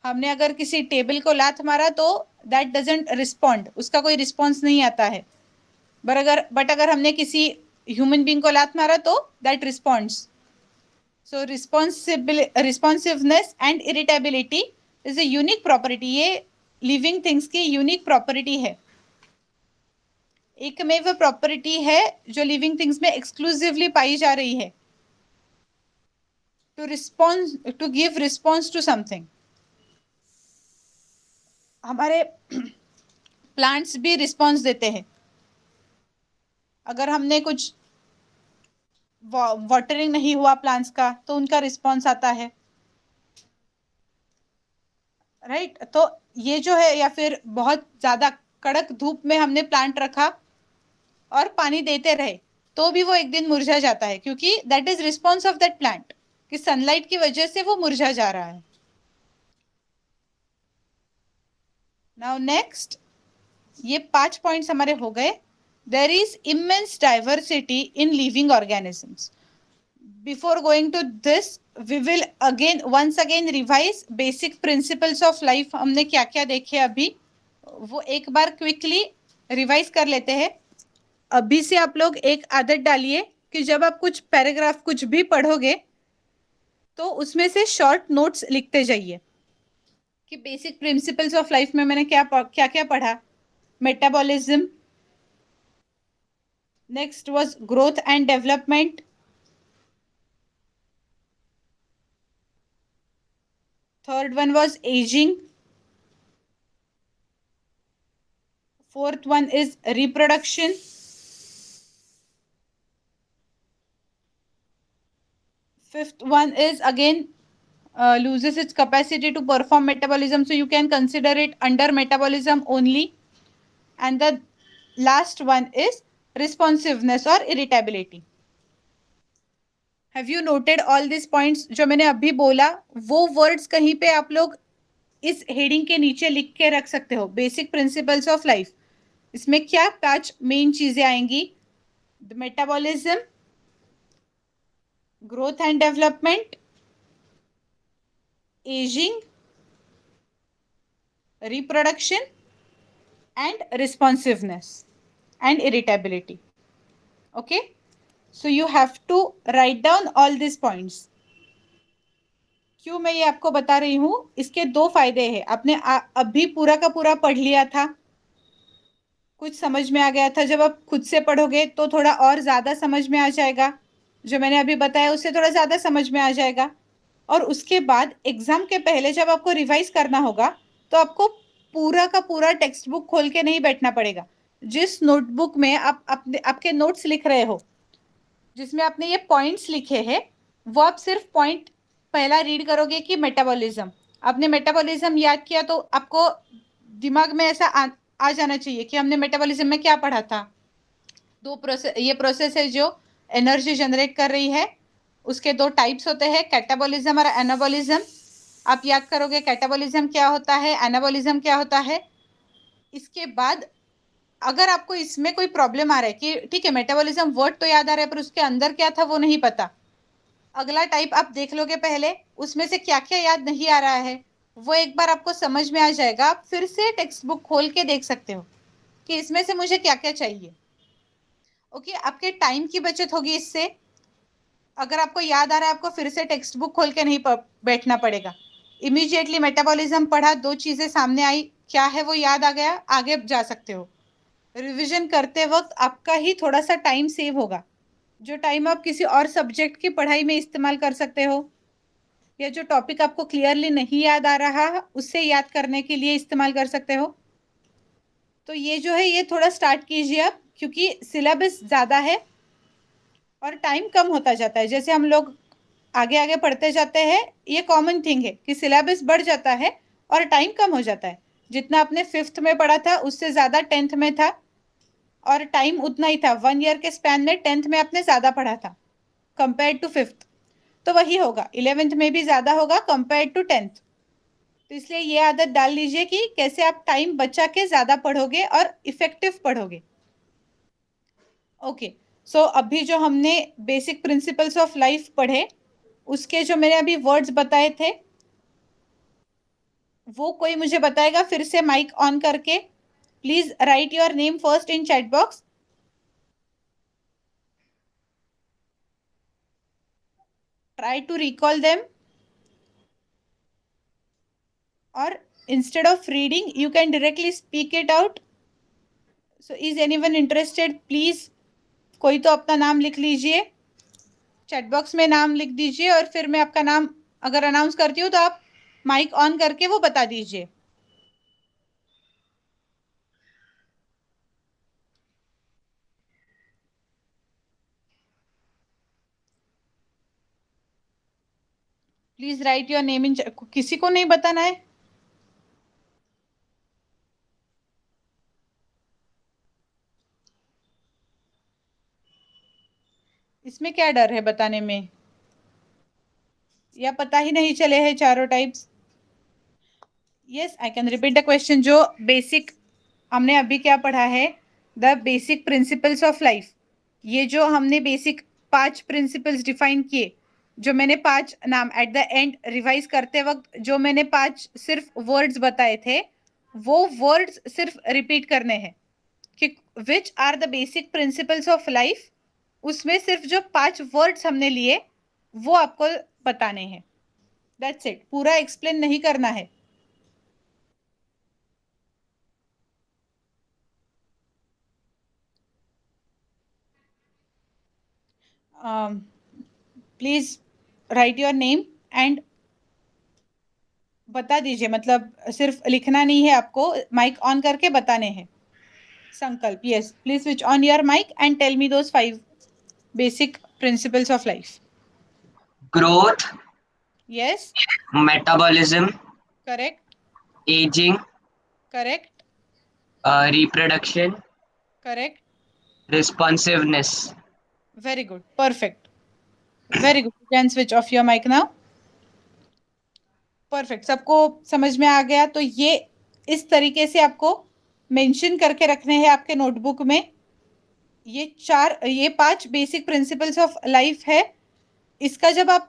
हमने अगर किसी टेबल को लात मारा तो दैट डजंट रिस्पॉन्ड, उसका कोई रिस्पॉन्स नहीं आता है. बट अगर हमने किसी ह्यूमन बींग को लात मारा तो that responds. So responsiveness and irritability is a unique property, ये लिविंग थिंग्स की यूनिक प्रॉपर्टी है, एकमेव प्रॉपर्टी है जो लिविंग थिंग्स में एक्सक्लूसिवली पाई जा रही है, to response, to give response to something. हमारे प्लांट्स भी रिस्पॉन्स देते हैं, अगर हमने कुछ वाटरिंग नहीं हुआ प्लांट्स का तो उनका रिस्पॉन्स आता है, राइट। तो ये जो है, या फिर बहुत ज्यादा कड़क धूप में हमने प्लांट रखा और पानी देते रहे तो भी वो एक दिन मुरझा जाता है, क्योंकि that is response of that plant, कि सनलाइट की वजह से वो मुरझा जा रहा है। नाउ नेक्स्ट, ये 5 पॉइंट्स हमारे हो गए। There is immense diversity in living organisms. Before going to this, we will again once again revise basic principles of life. हमने क्या क्या देखे अभी, वो एक बार क्विकली रिवाइज कर लेते हैं। अभी से आप लोग एक आदत डालिए कि जब आप कुछ पैराग्राफ कुछ भी पढ़ोगे तो उसमें से शॉर्ट नोट्स लिखते जाइए कि बेसिक प्रिंसिपल्स ऑफ लाइफ में मैंने क्या क्या पढ़ा। Metabolism, next was growth and development, third one was ageing, fourth one is reproduction, fifth one is again loses its capacity to perform metabolism, so you can consider it under metabolism only, and the last one is responsiveness or irritability. Have you noted all these points जो मैंने अभी बोला? वो words कहीं पे आप लोग इस हेडिंग के नीचे लिख के रख सकते हो, बेसिक प्रिंसिपल्स ऑफ लाइफ। इसमें क्या 5 मेन चीजें आएंगी? The metabolism, growth and development, aging, reproduction, and responsiveness and irritability. Okay, so you have to write down all these points. क्यों मैं ये आपको बता रही हूं? इसके 2 फायदे हैं। आपने अभी पूरा का पूरा पढ़ लिया था, कुछ समझ में आ गया था। जब आप खुद से पढ़ोगे तो थोड़ा और ज्यादा समझ में आ जाएगा, जो मैंने अभी बताया उससे थोड़ा ज्यादा समझ में आ जाएगा। और उसके बाद एग्जाम के पहले जब आपको रिवाइज करना होगा तो आपको पूरा का पूरा टेक्स्ट बुक खोल के नहीं बैठना पड़ेगा। जिस नोटबुक में आप अपने आपके नोट्स लिख रहे हो, जिसमें आपने ये पॉइंट्स लिखे हैं, वो आप सिर्फ पॉइंट पहला रीड करोगे कि मेटाबॉलिज्म। आपने मेटाबॉलिज्म याद किया तो आपको दिमाग में ऐसा आ जाना चाहिए कि हमने मेटाबॉलिज्म में क्या पढ़ा था। ये प्रोसेस है जो एनर्जी जनरेट कर रही है। उसके 2 टाइप्स होते हैं, कैटाबॉलिज्म और एनाबॉलिज्म। आप याद करोगे कैटाबॉलिज्म क्या होता है, एनाबॉलिज्म क्या होता है। इसके बाद अगर आपको इसमें कोई प्रॉब्लम आ रहा है कि ठीक है मेटाबॉलिज्म वर्ड तो याद आ रहा है पर उसके अंदर क्या था वो नहीं पता, अगला टाइप आप देख लोगे पहले, उसमें से क्या क्या याद नहीं आ रहा है वो एक बार आपको समझ में आ जाएगा। आप फिर से टेक्स्ट बुक खोल के देख सकते हो कि इसमें से मुझे क्या क्या चाहिए। ओके, आपके टाइम की बचत होगी इससे। अगर आपको याद आ रहा है आपको फिर से टेक्स्ट बुक खोल के नहीं बैठना पड़ेगा। इमीडिएटली मेटाबॉलिज्म पढ़ा, 2 चीजें सामने आई, क्या है वो याद आ गया, आगे जा सकते हो। रिवीजन करते वक्त आपका ही थोड़ा सा टाइम सेव होगा, जो टाइम आप किसी और सब्जेक्ट की पढ़ाई में इस्तेमाल कर सकते हो, या जो टॉपिक आपको क्लियरली नहीं याद आ रहा उससे याद करने के लिए इस्तेमाल कर सकते हो। तो ये जो है ये थोड़ा स्टार्ट कीजिए आप, क्योंकि सिलेबस ज़्यादा है और टाइम कम होता जाता है। जैसे हम लोग आगे आगे पढ़ते जाते हैं, ये कॉमन थिंग है कि सिलेबस बढ़ जाता है और टाइम कम हो जाता है। जितना आपने 5th में पढ़ा था उससे ज़्यादा 10th में था, और टाइम उतना ही था। 1 ईयर के स्पैन में 10th में आपने ज़्यादा पढ़ा था कंपेयर टू 5th, तो वही होगा 11th में भी ज़्यादा होगा कंपेयर टू 10th। तो इसलिए ये आदत डाल लीजिए कि कैसे आप टाइम बचा के ज़्यादा पढ़ोगे और इफेक्टिव पढ़ोगे। ओके, सो अभी जो हमने बेसिक प्रिंसिपल्स ऑफ लाइफ पढ़े, उसके जो मैंने अभी वर्ड्स बताए थे वो कोई मुझे बताएगा फिर से माइक ऑन करके? Please write your name first in chat box. Try to recall them. or instead of reading, you can directly speak it out. So is anyone interested? Please, कोई तो अपना नाम लिख लीजिए, चैट बॉक्स में नाम लिख दीजिए, और फिर मैं आपका नाम अगर अनाउंस करती हूँ तो आप माइक ऑन करके वो बता दीजिए. Please write your name in. किसी को नहीं बताना है? इसमें क्या डर है बताने में, या पता ही नहीं चले हैं चारों types? Yes, I can repeat the question. जो बेसिक हमने अभी क्या पढ़ा है, the basic principles of life. ये जो हमने बेसिक 5 प्रिंसिपल्स डिफाइन किए, जो मैंने 5 नाम एट द एंड रिवाइज करते वक्त जो मैंने 5 सिर्फ वर्ड्स बताए थे, वो वर्ड्स सिर्फ रिपीट करने हैं कि which are the basic principles of life. उसमें सिर्फ जो 5 वर्ड्स हमने लिए वो आपको बताने हैं. That's it. पूरा एक्सप्लेन नहीं करना है. Please write your name and बता दीजिए. मतलब सिर्फ लिखना नहीं है आपको, माइक ऑन करके बताने हैं. Sankalp, yes, please switch on your mic and tell me those 5 basic principles of life. Growth, Yes, metabolism, correct, aging, correct, reproduction, correct. responsiveness. Very good, perfect. Very good. You can switch off your mic now. Perfect. सबको समझ में आ गया? तो ये इस तरीके से आपको मेंशन करके रखने हैं आपके नोटबुक में. ये 5 बेसिक प्रिंसिपल्स ऑफ लाइफ है. इसका जब आप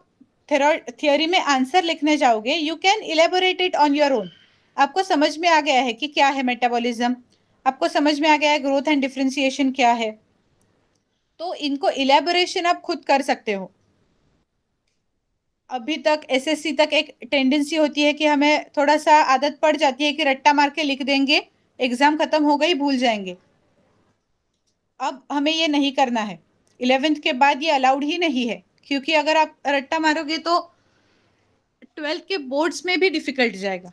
थियोरी में आंसर लिखने जाओगे, you can elaborate it on your own. आपको समझ में आ गया है कि क्या है मेटाबॉलिज्म, आपको समझ में आ गया है ग्रोथ एंड डिफरेंशिएशन क्या है, तो इनको इलेबोरेशन आप खुद कर सकते हो. अभी तक एसएससी तक एक टेंडेंसी होती है कि हमें थोड़ा सा आदत पड़ जाती है कि रट्टा मार के लिख देंगे, एग्जाम खत्म हो गई, भूल जाएंगे. अब हमें ये नहीं करना है. 11th के बाद ये अलाउड ही नहीं है, क्योंकि अगर आप रट्टा मारोगे तो 12th के बोर्ड्स में भी डिफिकल्ट जाएगा.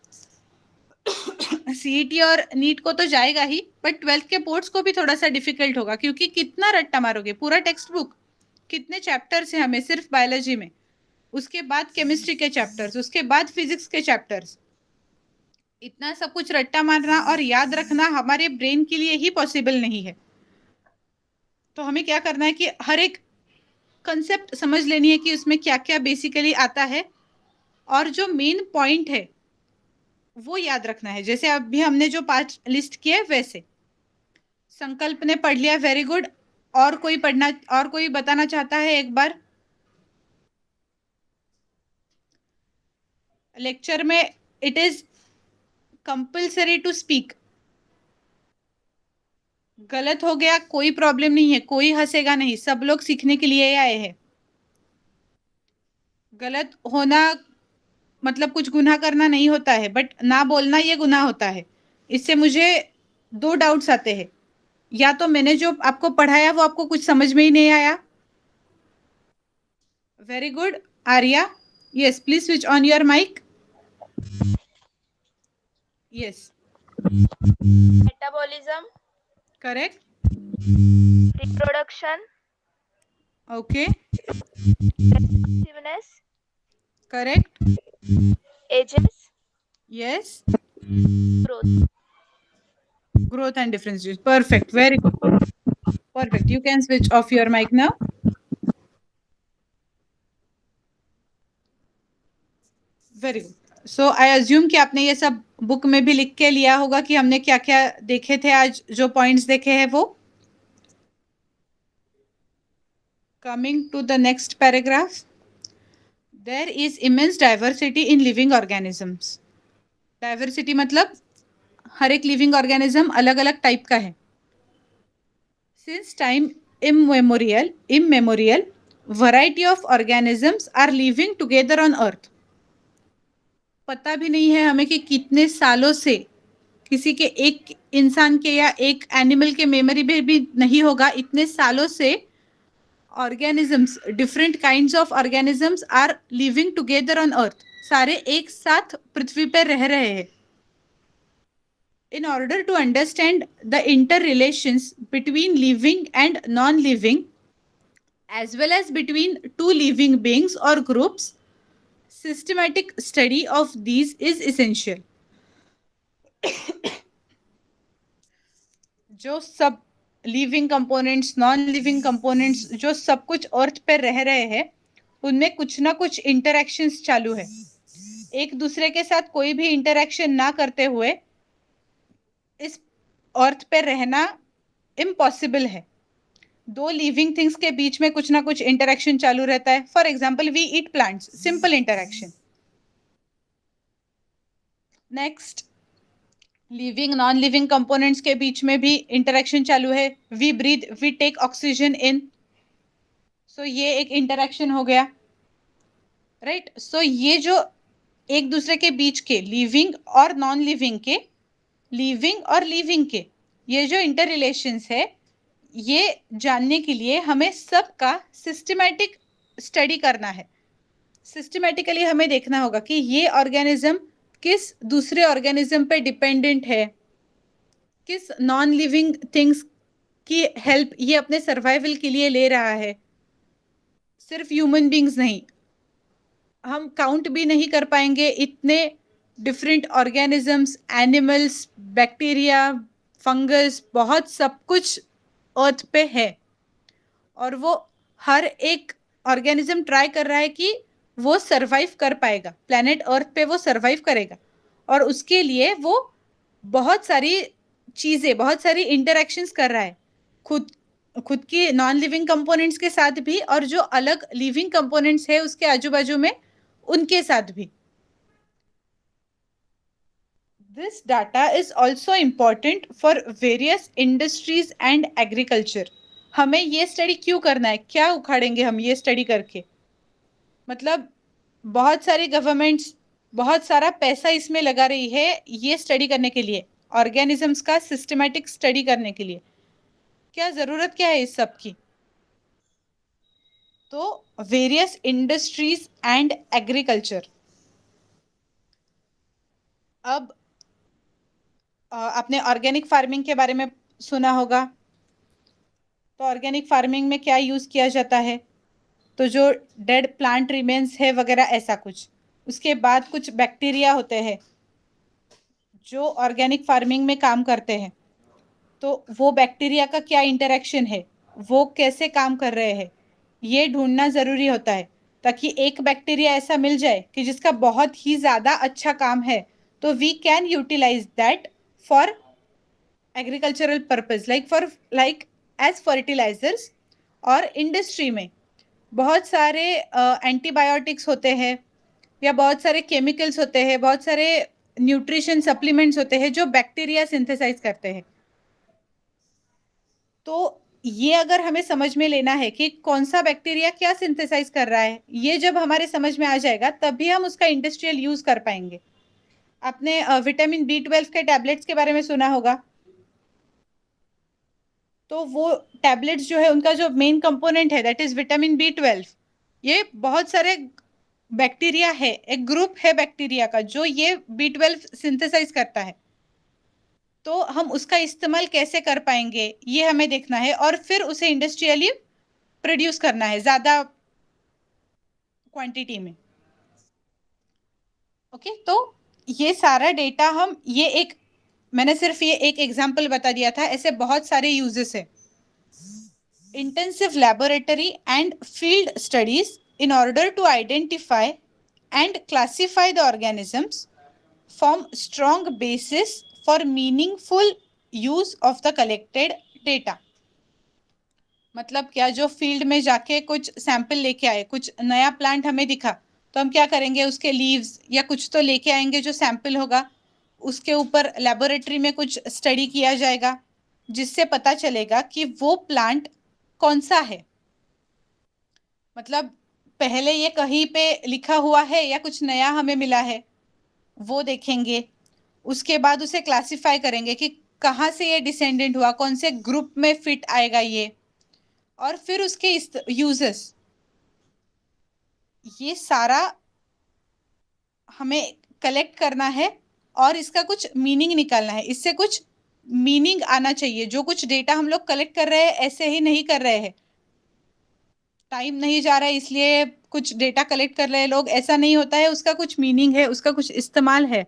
सीईटी और नीट को तो जाएगा ही, बट 12th के बोर्ड्स को भी थोड़ा सा डिफिकल्ट होगा, क्योंकि कितना रट्टा मारोगे. पूरा टेक्स्ट बुक, कितने चैप्टर्स हैं हमें सिर्फ बायोलॉजी में, उसके बाद केमिस्ट्री के चैप्टर्स, उसके बाद फिजिक्स के चैप्टर्स. इतना सब कुछ रट्टा मारना और याद रखना हमारे ब्रेन के लिए ही पॉसिबल नहीं है. तो हमें क्या करना है कि हर एक कंसेप्ट समझ लेनी है कि उसमें क्या क्या बेसिकली आता है, और जो मेन पॉइंट है वो याद रखना है. जैसे अभी हमने जो 5 लिस्ट किए वैसे. संकल्प ने पढ़ लिया, वेरी गुड. और कोई बताना चाहता है एक बार? लेक्चर में it is compulsory to speak. गलत हो गया कोई प्रॉब्लम नहीं है, कोई हंसेगा नहीं, सब लोग सीखने के लिए आए हैं. गलत होना मतलब कुछ गुनाह करना नहीं होता है, बट ना बोलना ये गुनाह होता है. इससे मुझे 2 डाउट्स आते हैं. या तो मैंने जो आपको पढ़ाया वो आपको कुछ समझ में ही नहीं आया. Very good. Arya, yes, please switch on your mic. Yes, Metabolism, correct, reproduction, okay, responsiveness, correct, ages, yes, growth. growth and differentiation. Perfect, very good. Perfect. You can switch off your mic now. Very good. So I assume कि आपने ये सब book में भी लिख के लिया होगा कि हमने क्या क्या देखे थे आज, जो पॉइंट्स देखे हैं वो. Coming to the next paragraph. There is immense diversity in living organisms. Diversity मतलब हर एक लिविंग ऑर्गेनिज्म अलग अलग टाइप का है. Since time immemorial, variety of organisms are living together on earth. पता भी नहीं है हमें कि कितने सालों से किसी के एक इंसान के या एक एनिमल के मेमोरी में भी नहीं होगा, इतने सालों से organisms, different kinds of organisms are living together on earth, सारे एक साथ पृथ्वी पर रह रहे हैं. In order to understand the interrelations between living and non-living, as well as between two living beings or groups, systematic study of these is essential. जो सब living components, non living components, जो सब कुछ अर्थ पर रह रहे हैं, उनमें कुछ ना कुछ इंटरैक्शंस चालू है. एक दूसरे के साथ कोई भी इंटरैक्शन ना करते हुए इस अर्थ पे रहना इम्पॉसिबल है. दो लिविंग थिंग्स के बीच में कुछ ना कुछ इंटरैक्शन चालू रहता है. For example, we eat plants, simple interaction. Next, living non living components के बीच में भी इंटरैक्शन चालू है. We breathe, we take oxygen in, so ये एक इंटरैक्शन हो गया, राइट. सो ये जो एक दूसरे के बीच के लिविंग और नॉन लिविंग के, लिविंग और लिविंग के ये जो इंटर रिलेशंस है, ये जानने के लिए हमें सबका सिस्टमैटिक स्टडी करना है. सिस्टमैटिकली हमें देखना होगा कि ये ऑर्गेनिज्म किस दूसरे ऑर्गेनिज्म पे डिपेंडेंट है, किस नॉन लिविंग थिंग्स की हेल्प ये अपने सर्वाइवल के लिए ले रहा है. सिर्फ ह्यूमन बींग्स नहीं, हम काउंट भी नहीं कर पाएंगे इतने different organisms, animals, bacteria, fungus, बहुत सब कुछ अर्थ पे है. और वो हर एक ऑर्गेनिज्म ट्राई कर रहा है कि वो सरवाइव कर पाएगा, प्लेनेट अर्थ पे वो सरवाइव करेगा. और उसके लिए वो बहुत सारी चीज़ें, बहुत सारी इंटरैक्शंस कर रहा है, खुद की नॉन लिविंग कंपोनेंट्स के साथ भी, और जो अलग लिविंग कंपोनेंट्स है उसके आजू बाजू में उनके साथ भी. This data is also important for various industries and agriculture. हमें ये स्टडी क्यों करना है, क्या उखाड़ेंगे हम ये स्टडी करके? मतलब बहुत सारी गवर्नमेंट्स बहुत सारा पैसा इसमें लगा रही है ये स्टडी करने के लिए, ऑर्गेनिजम्स का सिस्टमैटिक स्टडी करने के लिए. क्या ज़रूरत क्या है इस सब की? तो वेरियस इंडस्ट्रीज एंड एग्रीकल्चर. अब आपने ऑर्गेनिक फार्मिंग के बारे में सुना होगा. तो ऑर्गेनिक फार्मिंग में क्या यूज़ किया जाता है? तो जो डेड प्लांट रिमेन्स है वगैरह ऐसा कुछ, उसके बाद कुछ बैक्टीरिया होते हैं जो ऑर्गेनिक फार्मिंग में काम करते हैं. तो वो बैक्टीरिया का क्या इंटरेक्शन है, वो कैसे काम कर रहे हैं, ये ढूंढना ज़रूरी होता है, ताकि एक बैक्टीरिया ऐसा मिल जाए कि जिसका बहुत ही ज़्यादा अच्छा काम है, तो we can utilise that for agricultural purpose, like as fertilisers. और इंडस्ट्री में बहुत सारे एंटीबायोटिक्स होते हैं, या बहुत सारे केमिकल्स होते हैं, बहुत सारे न्यूट्रिशन सप्लीमेंट्स होते हैं जो बैक्टीरिया सिंथेसाइज करते हैं. तो ये अगर हमें समझ में लेना है कि कौन सा बैक्टीरिया क्या सिंथेसाइज कर रहा है, ये जब हमारे समझ में आ जाएगा तभी हम उसका इंडस्ट्रियल यूज कर पाएंगे. आपने विटामिन B12 के टैबलेट्स के बारे में सुना होगा. तो वो टैबलेट्स जो है उनका जो मेन कंपोनेंट है दैट इज विटामिन B12. ये बहुत सारे बैक्टीरिया है, एक ग्रुप है बैक्टीरिया का जो ये B12 सिंथेसाइज करता है. तो हम उसका इस्तेमाल कैसे कर पाएंगे ये हमें देखना है, और फिर उसे इंडस्ट्रियली प्रोड्यूस करना है ज़्यादा क्वांटिटी में. ओके, तो ये सारा डेटा मैंने सिर्फ ये एक एग्जांपल बता दिया था, ऐसे बहुत सारे यूजेस है. Intensive laboratory and field studies in order to identify and classify the organisms form strong basis for meaningful use of the collected data. मतलब क्या, जो फील्ड में जाके कुछ सैंपल लेके आए, कुछ नया प्लांट हमें दिखा, तो हम क्या करेंगे, उसके लीव्स या कुछ तो लेके आएंगे जो सैंपल होगा, उसके ऊपर लेबोरेटरी में कुछ स्टडी किया जाएगा जिससे पता चलेगा कि वो प्लांट कौन सा है. मतलब पहले ये कहीं पे लिखा हुआ है या कुछ नया हमें मिला है. वो देखेंगे। उसके बाद उसे क्लासिफाई करेंगे कि कहाँ से ये डिसेंडेंट हुआ, कौन से ग्रुप में फिट आएगा ये, और फिर उसके यूजेस, ये सारा हमें कलेक्ट करना है और इसका कुछ मीनिंग निकालना है। इससे कुछ मीनिंग आना चाहिए। जो कुछ डेटा हम लोग कलेक्ट कर रहे हैं ऐसे ही नहीं कर रहे हैं, टाइम नहीं जा रहा है इसलिए कुछ डेटा कलेक्ट कर रहे हैं लोग, ऐसा नहीं होता है। उसका कुछ मीनिंग है, उसका कुछ इस्तेमाल है।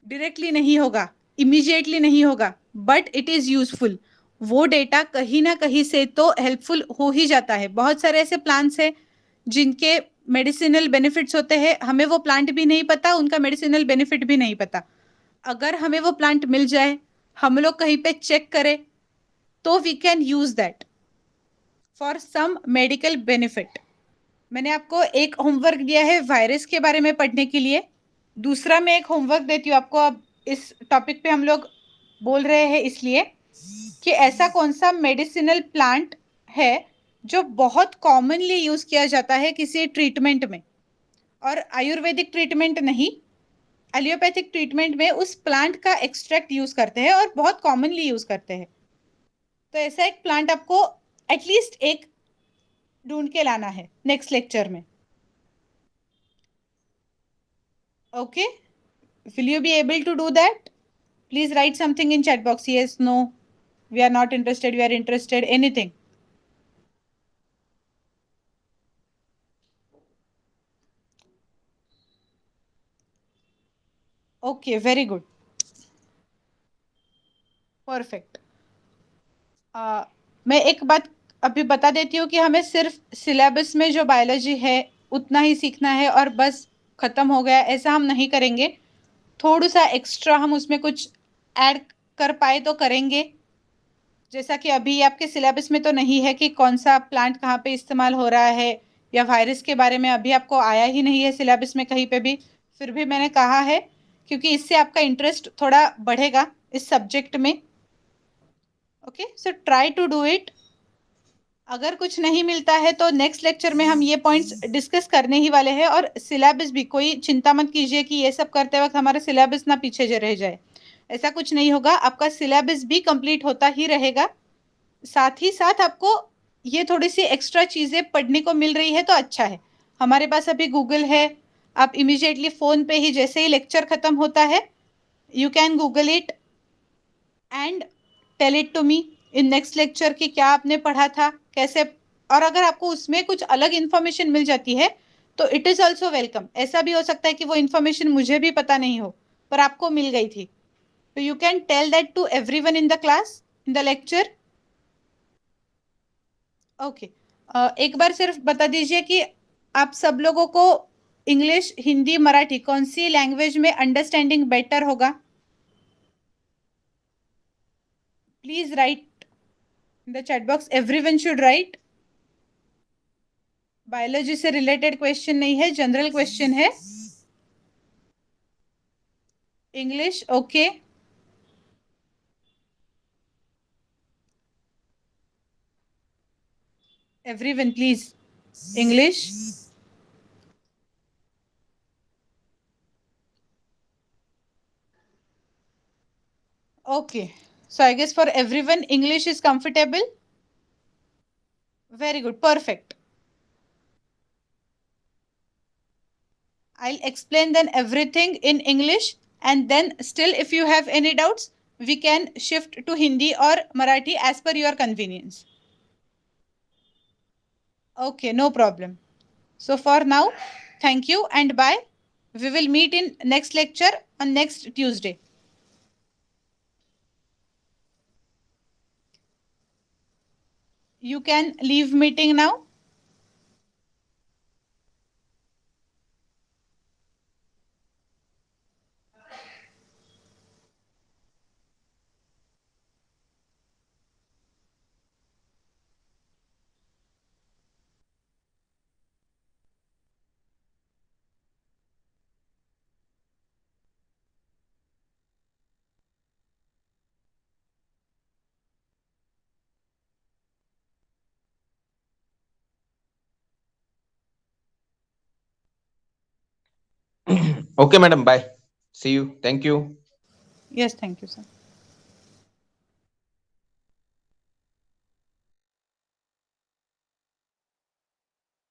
डायरेक्टली नहीं होगा, इमीडिएटली नहीं होगा, बट इट इज यूजफुल। वो डेटा कहीं ना कहीं से तो हेल्पफुल हो ही जाता है। बहुत सारे ऐसे प्लांट्स हैं जिनके मेडिसिनल बेनिफिट्स होते हैं, हमें वो प्लांट भी नहीं पता, उनका मेडिसिनल बेनिफिट भी नहीं पता। अगर हमें वो प्लांट मिल जाए, हम लोग कहीं पे चेक करें, तो we can use that for some medical benefit. मैंने आपको एक होमवर्क दिया है वायरस के बारे में पढ़ने के लिए। दूसरा मैं एक होमवर्क देती हूँ आपको। अब इस टॉपिक पे हम लोग बोल रहे हैं इसलिए कि ऐसा कौन सा मेडिसिनल प्लांट है जो बहुत कॉमनली यूज किया जाता है किसी ट्रीटमेंट में, और आयुर्वेदिक ट्रीटमेंट नहीं, एलियोपैथिक ट्रीटमेंट में उस प्लांट का एक्सट्रैक्ट यूज करते हैं और बहुत कॉमनली यूज करते हैं। तो ऐसा एक प्लांट आपको एटलीस्ट एक ढूंढ के लाना है नेक्स्ट लेक्चर में। Okay, will you be able to do that? Please write something in chat box. Yes, no, we are not interested, we are interested, anything. Okay, very good. Perfect. मैं एक बात अभी बता देती हूँ कि हमें सिर्फ सिलेबस में जो बायोलॉजी है उतना ही सीखना है और बस खत्म हो गया, ऐसा हम नहीं करेंगे। थोड़ा सा एक्स्ट्रा हम उसमें कुछ ऐड कर पाए तो करेंगे। जैसा कि अभी आपके सिलेबस में तो नहीं है कि कौन सा प्लांट कहाँ पे इस्तेमाल हो रहा है, या वायरस के बारे में अभी आपको आया ही नहीं है सिलेबस में कहीं पे भी। फिर भी मैंने कहा है क्योंकि इससे आपका इंटरेस्ट थोड़ा बढ़ेगा इस सब्जेक्ट में। Okay, so try to do it. अगर कुछ नहीं मिलता है तो नेक्स्ट लेक्चर में हम ये पॉइंट्स डिस्कस करने ही वाले हैं। और सिलेबस भी कोई चिंता मत कीजिए कि ये सब करते वक्त हमारा सिलेबस ना पीछे रह जाए, ऐसा कुछ नहीं होगा। आपका सिलेबस भी कंप्लीट होता ही रहेगा। साथ ही साथ आपको ये थोड़ी सी एक्स्ट्रा चीज़ें पढ़ने को मिल रही है तो अच्छा है। हमारे पास अभी गूगल है, आप इमीडिएटली फ़ोन पे ही जैसे ही लेक्चर ख़त्म होता है you can Google it and tell it to me in next lecture कि क्या आपने पढ़ा था, कैसे। और अगर आपको उसमें कुछ अलग इन्फॉर्मेशन मिल जाती है तो इट इज़ ऑल्सो वेलकम। ऐसा भी हो सकता है कि वो इन्फॉर्मेशन मुझे भी पता नहीं हो पर आपको मिल गई थी, तो you can tell that to everyone in the class, in the lecture. Okay, एक बार सिर्फ बता दीजिए कि आप सब लोगों को इंग्लिश, हिंदी, मराठी कौन सी लैंग्वेज में अंडरस्टैंडिंग बेटर होगा। Please right in the chat box, everyone should write. Biology से रिलेटेड क्वेश्चन नहीं है, जनरल क्वेश्चन है। English okay, everyone please English. Okay, so I guess for everyone, English is comfortable. Very good, perfect. I'll explain then everything in English, and then still if you have any doubts, we can shift to Hindi or Marathi as per your convenience. Okay, no problem. So for now, thank you and bye. We will meet in next lecture on next Tuesday. You can leave meeting now. Okay, madam. Bye. See you. Thank you. Yes, thank you, sir.